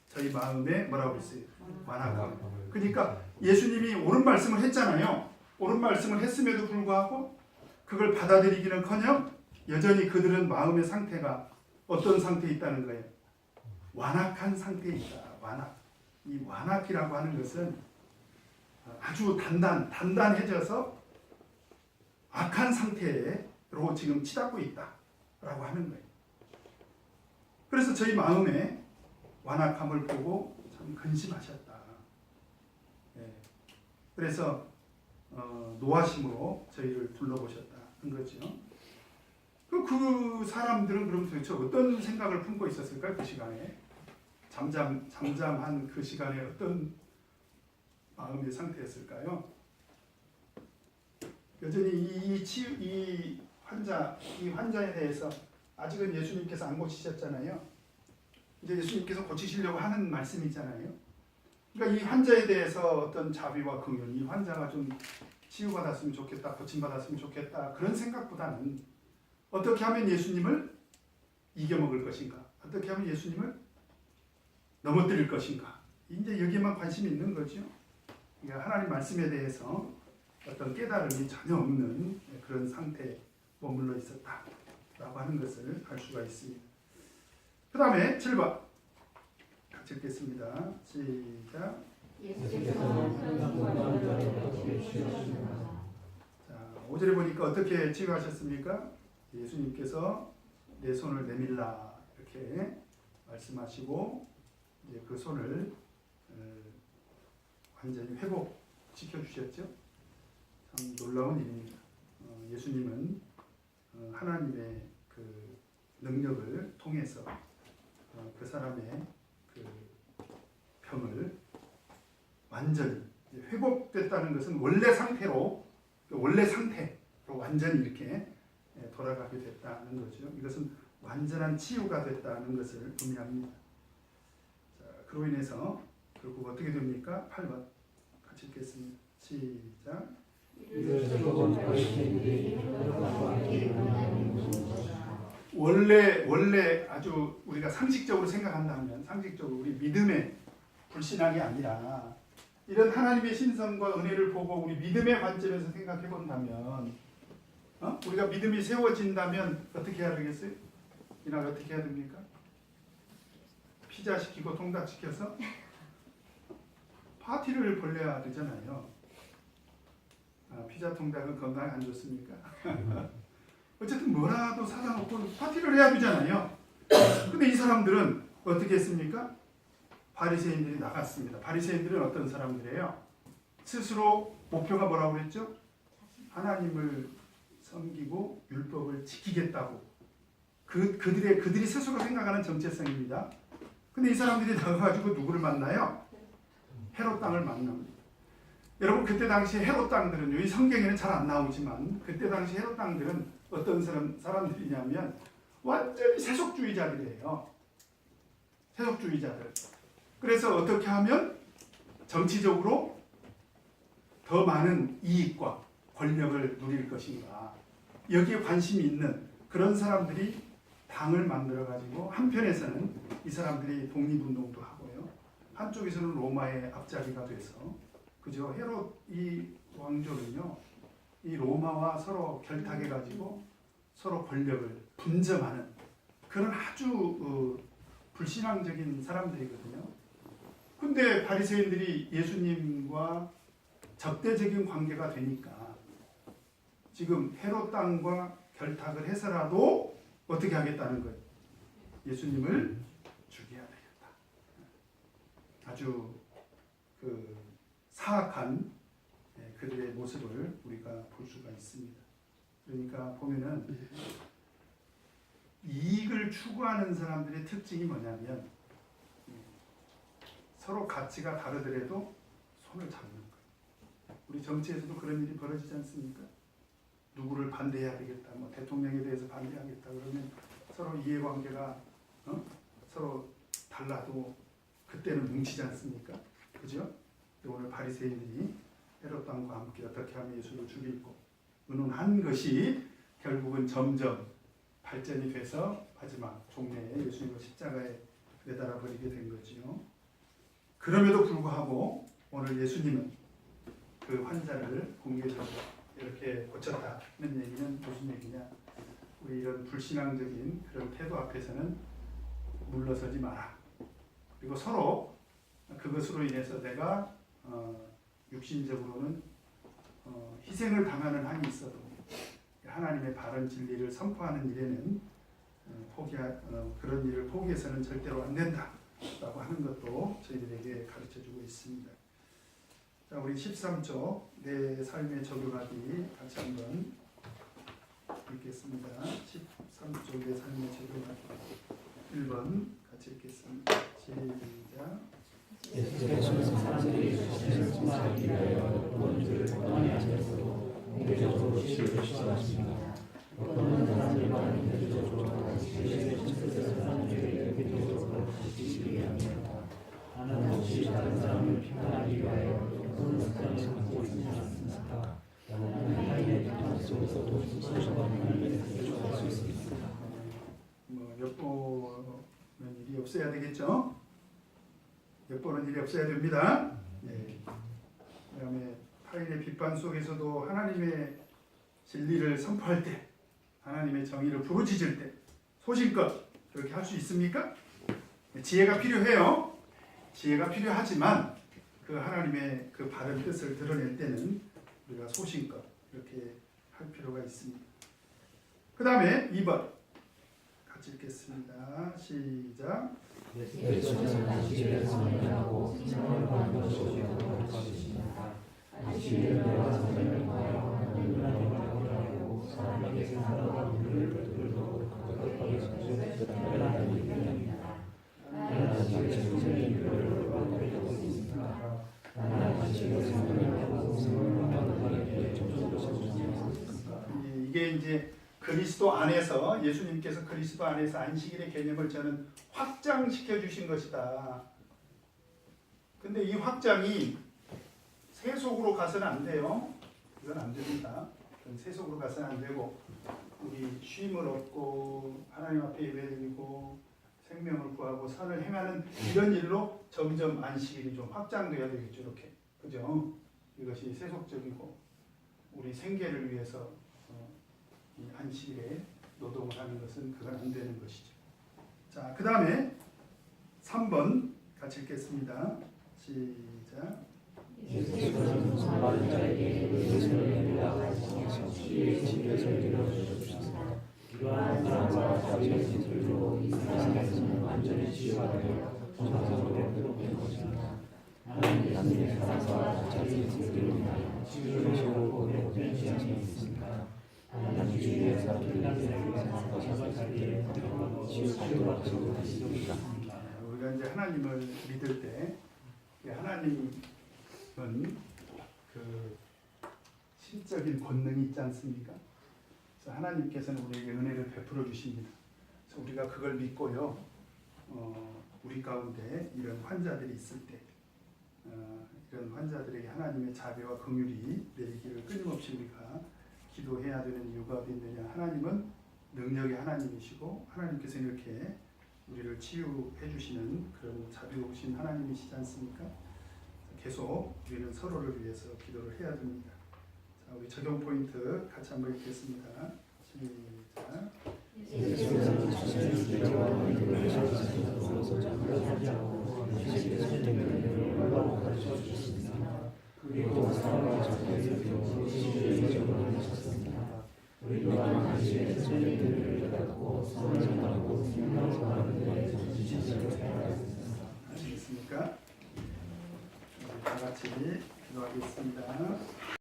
저희 마음에 뭐라고 있어요? 완악함. 그러니까 예수님이 옳은 말씀을 했잖아요. 옳은 말씀을 했음에도 불구하고 그걸 받아들이기는커녕 여전히 그들은 마음의 상태가 어떤 상태에 있다는 거예요? 완악한 상태에 있다. 완악. 이 완악이라고 하는 것은 아주 단단해져서 악한 상태로 지금 치닫고 있다라고 하는 거예요. 그래서 저희 마음에 완악함을 보고 참 근심하셨다. 네. 그래서 노하심으로 저희를 불러보셨다는 거죠. 그 사람들은 그럼 도대체 어떤 생각을 품고 있었을까요? 그 시간에 잠잠한 그 시간에 어떤 마음의 상태였을까요? 여전히 이 환자에 대해서 아직은 예수님께서 안 고치셨잖아요. 이제 예수님께서 고치시려고 하는 말씀이잖아요. 그러니까 이 환자에 대해서 어떤 자비와 긍휼, 이 환자가 좀 치유받았으면 좋겠다, 고침받았으면 좋겠다 그런 생각보다는 어떻게 하면 예수님을 이겨먹을 것인가, 어떻게 하면 예수님을 넘어뜨릴 것인가, 이제 여기에만 관심이 있는 거죠. 그러니까 하나님 말씀에 대해서 어떤 깨달음이 전혀 없는 그런 상태에 머물러 있었다라고 하는 것을 알 수가 있습니다. 그 다음에 7번 같이 읽겠습니다. 시작. 예수께서는 천국과 지옥을 어떻게 취하셨는가. 자, 5절에 보니까 어떻게 치유하셨습니까? 예수님께서 내 손을 내밀라 이렇게 말씀하시고 이제 그 손을 완전히 회복시켜 주셨죠. 참 놀라운 일입니다. 예수님은 하나님의 그 능력을 통해서 그 사람의 그 병을 완전히 회복됐다는 것은 원래 상태로 완전히 이렇게 돌아가게 됐다는 거죠. 이것은 완전한 치유가 됐다는 것을 의미합니다. 자, 그로 인해서 결국 어떻게 됩니까? 8번 같이 읽겠습니다. 시작. 원래 아주 우리가 상식적으로 생각한다면 상식적으로 우리 믿음의 불신앙이 아니라 이런 하나님의 신성과 은혜를 보고 우리 믿음의 관점에서 생각해 본다면 우리가 믿음이 세워진다면 어떻게 해야 되겠어요? 이날 어떻게 해야 됩니까? 피자 시키고 통닭 시켜서 파티를 벌려야 되잖아요. 피자 통닭은 건강에 안 좋습니까? 어쨌든 뭐라도 사다 놓고 파티를 해야 되잖아요. 근데 이 사람들은 어떻게 했습니까? 바리새인들이 나갔습니다. 바리새인들은 어떤 사람들이에요? 스스로 목표가 뭐라고 그랬죠? 하나님을 섬기고 율법을 지키겠다고. 그들이 스스로 생각하는 정체성입니다. 근데 이 사람들이 나가가지고 누구를 만나요? 헤롯 땅을 만납니다. 여러분 그때 당시 헤롯 땅들은요, 이 성경에는 잘 안 나오지만 그때 당시 헤롯 땅들은 어떤 사람들이냐면 완전히 세속주의자들이에요. 세속주의자들. 그래서 어떻게 하면 정치적으로 더 많은 이익과 권력을 누릴 것인가, 여기에 관심이 있는 그런 사람들이 당을 만들어 가지고 한편에서는 이 사람들이 독립운동도 하고요, 한쪽에서는 로마의 앞자리가 돼서, 그죠? 헤롯 이 왕조는요, 이 로마와 서로 결탁해 가지고 서로 권력을 분점하는 그런 아주 불신앙적인 사람들이거든요. 근데 바리새인들이 예수님과 적대적인 관계가 되니까 지금 헤롯 땅과 결탁을 해서라도 어떻게 하겠다는 거예요? 예수님을 죽여야 되겠다. 아주 그 사악한 그들의 모습을 우리가 볼 수가 있습니다. 그러니까 보면은 이익을 추구하는 사람들의 특징이 뭐냐면 서로 가치가 다르더라도 손을 잡는 거예요. 우리 정치에서도 그런 일이 벌어지지 않습니까? 누구를 반대해야 되겠다, 뭐 대통령에 대해서 반대하겠다 그러면 서로 이해관계가 서로 달라도 그때는 뭉치지 않습니까? 그죠? 오늘 바리새인들이 헤롯 왕과 함께 어떻게 하면 예수를 죽이고 의논한 것이 결국은 점점 발전이 돼서 마지막 종래에 예수님을 십자가에 매달아 버리게 된 거지요. 그럼에도 불구하고 오늘 예수님은 그 환자를 공개적으로 이렇게 고쳤다는 얘기는 무슨 얘기냐? 우리 이런 불신앙적인 그런 태도 앞에서는 물러서지 마라. 그리고 서로 그것으로 인해서 내가 육신적으로는 희생을 당하는 한이 있어도 하나님의 바른 진리를 선포하는 일에는 그런 일을 포기해서는 절대로 안 된다라고 하는 것도 저희들에게 가르쳐주고 있습니다. 자, 우리 13조 내 삶에 적용하기 같이 한번 읽겠습니다. 13조 내 삶에 적용하기 1번 같이 읽겠습니다. 시작. 예수께서는 사람들이 자신을 승하기 위하여 원주를 떠나지 않으셨고 공개적으로 시를 시작하십니다. 어떤 사람들과 인격적으로 자신의 뜻을 사람들에게 비교적으로 지키기 위함이다. 하나는 혹시 다른 사람을 비판하기 위하여 어떤 습관을 갖고 있지 않습니까? 나는 하나님의 비판 속에서도 진실한 하나님의 뜻을 구할 수 있습니다. 엿보는 일이 없어야 되겠죠? 엿보는 일이 없어야 됩니다. 네. 그다음에 타인의 비판 속에서도 하나님의 진리를 선포할 때, 하나님의 정의를 부르짖을 때 소신껏 그렇게 할 수 있습니까? 지혜가 필요해요. 지혜가 필요하지만 그 하나님의 그 바른 뜻을 드러낼 때는 우리가 소신껏 이렇게 할 필요가 있습니다. 그 다음에 2번 같이 읽겠습니다. 시작. 예수께서 당신의 성을 하고 생명을 받는 것이라고 하십니다. 당신의 내가 성을 하여 하나님을 하고 사람에게 생각과 물을 들고 거룩하게 성전하는 일입니다. 나는 당신의 성전을 받고 있습니다. 나는 당신의 성을 하고 생명을 받는 것이라고 이게 이제 그리스도 안에서 예수님께서 그리스도 안에서 안식일의 개념을 저는 확장시켜 주신 것이다. 근데 이 확장이 세속으로 가서는 안 돼요. 이건 안 됩니다. 세속으로 가서는 안 되고 우리 쉼을 얻고 하나님 앞에 예배드리고 생명을 구하고 선을 행하는 이런 일로 점점 안식일이 좀 확장돼야 되겠죠. 이렇게 그죠? 이것이 세속적이고 우리 생계를 위해서 이 안식일에 노동을 하는 것은 그건 안 되는 것이죠. 자, 그 다음에 3번 같이 읽겠습니다. 시작. 예수께서는 사마리 자에게 예수를 연락하시며 주의 집에서 일어나셨습니다. 이러한 사람과 자기의 짓들로 이 세상에서는 완전히 치유가 되어 정상으로 된 것입니다. 하나님 자신의 사랑과 자기의 짓들로 인하여 치유를 시고 오는 시간이 있습니다. 하나님 주의 사람들에게 세상과 자기의 치유하도록 하시고 우리가 이제 하나님을 믿을 때 하나님은 그 실적인 권능이 있지 않습니까? 그래서 하나님께서는 우리에게 은혜를 베풀어 주십니다. 그래서 우리가 그걸 믿고요. 우리 가운데 이런 환자들이 있을 때 이런 환자들에게 하나님의 자비와 긍휼이 내리기를 끊임없이 우리가 기도해야 되는 이유가 어디 있느냐? 하나님은 능력의 하나님이시고 하나님께서 이렇게 우리를 치유해 주시는 그런 자비로우신 하나님이시지 않습니까? 계속 우리는 서로를 위해서 기도를 해야 됩니다. 자, 우리 적용 포인트 같이 한번 읽겠습니다. 시작. 예수께서는 자신의 죄와 믿음을 가르쳐주셨습니다. 그리고 사람과 자기의 뜻으로 시주의 적을 하셨습니다. 우리도 당신의 선생님들을 깨닫고 선을 전하고 생명하는 데 전지시를 해야겠습니다. 아시겠습니까? 우리 다 같이 기도하겠습니다.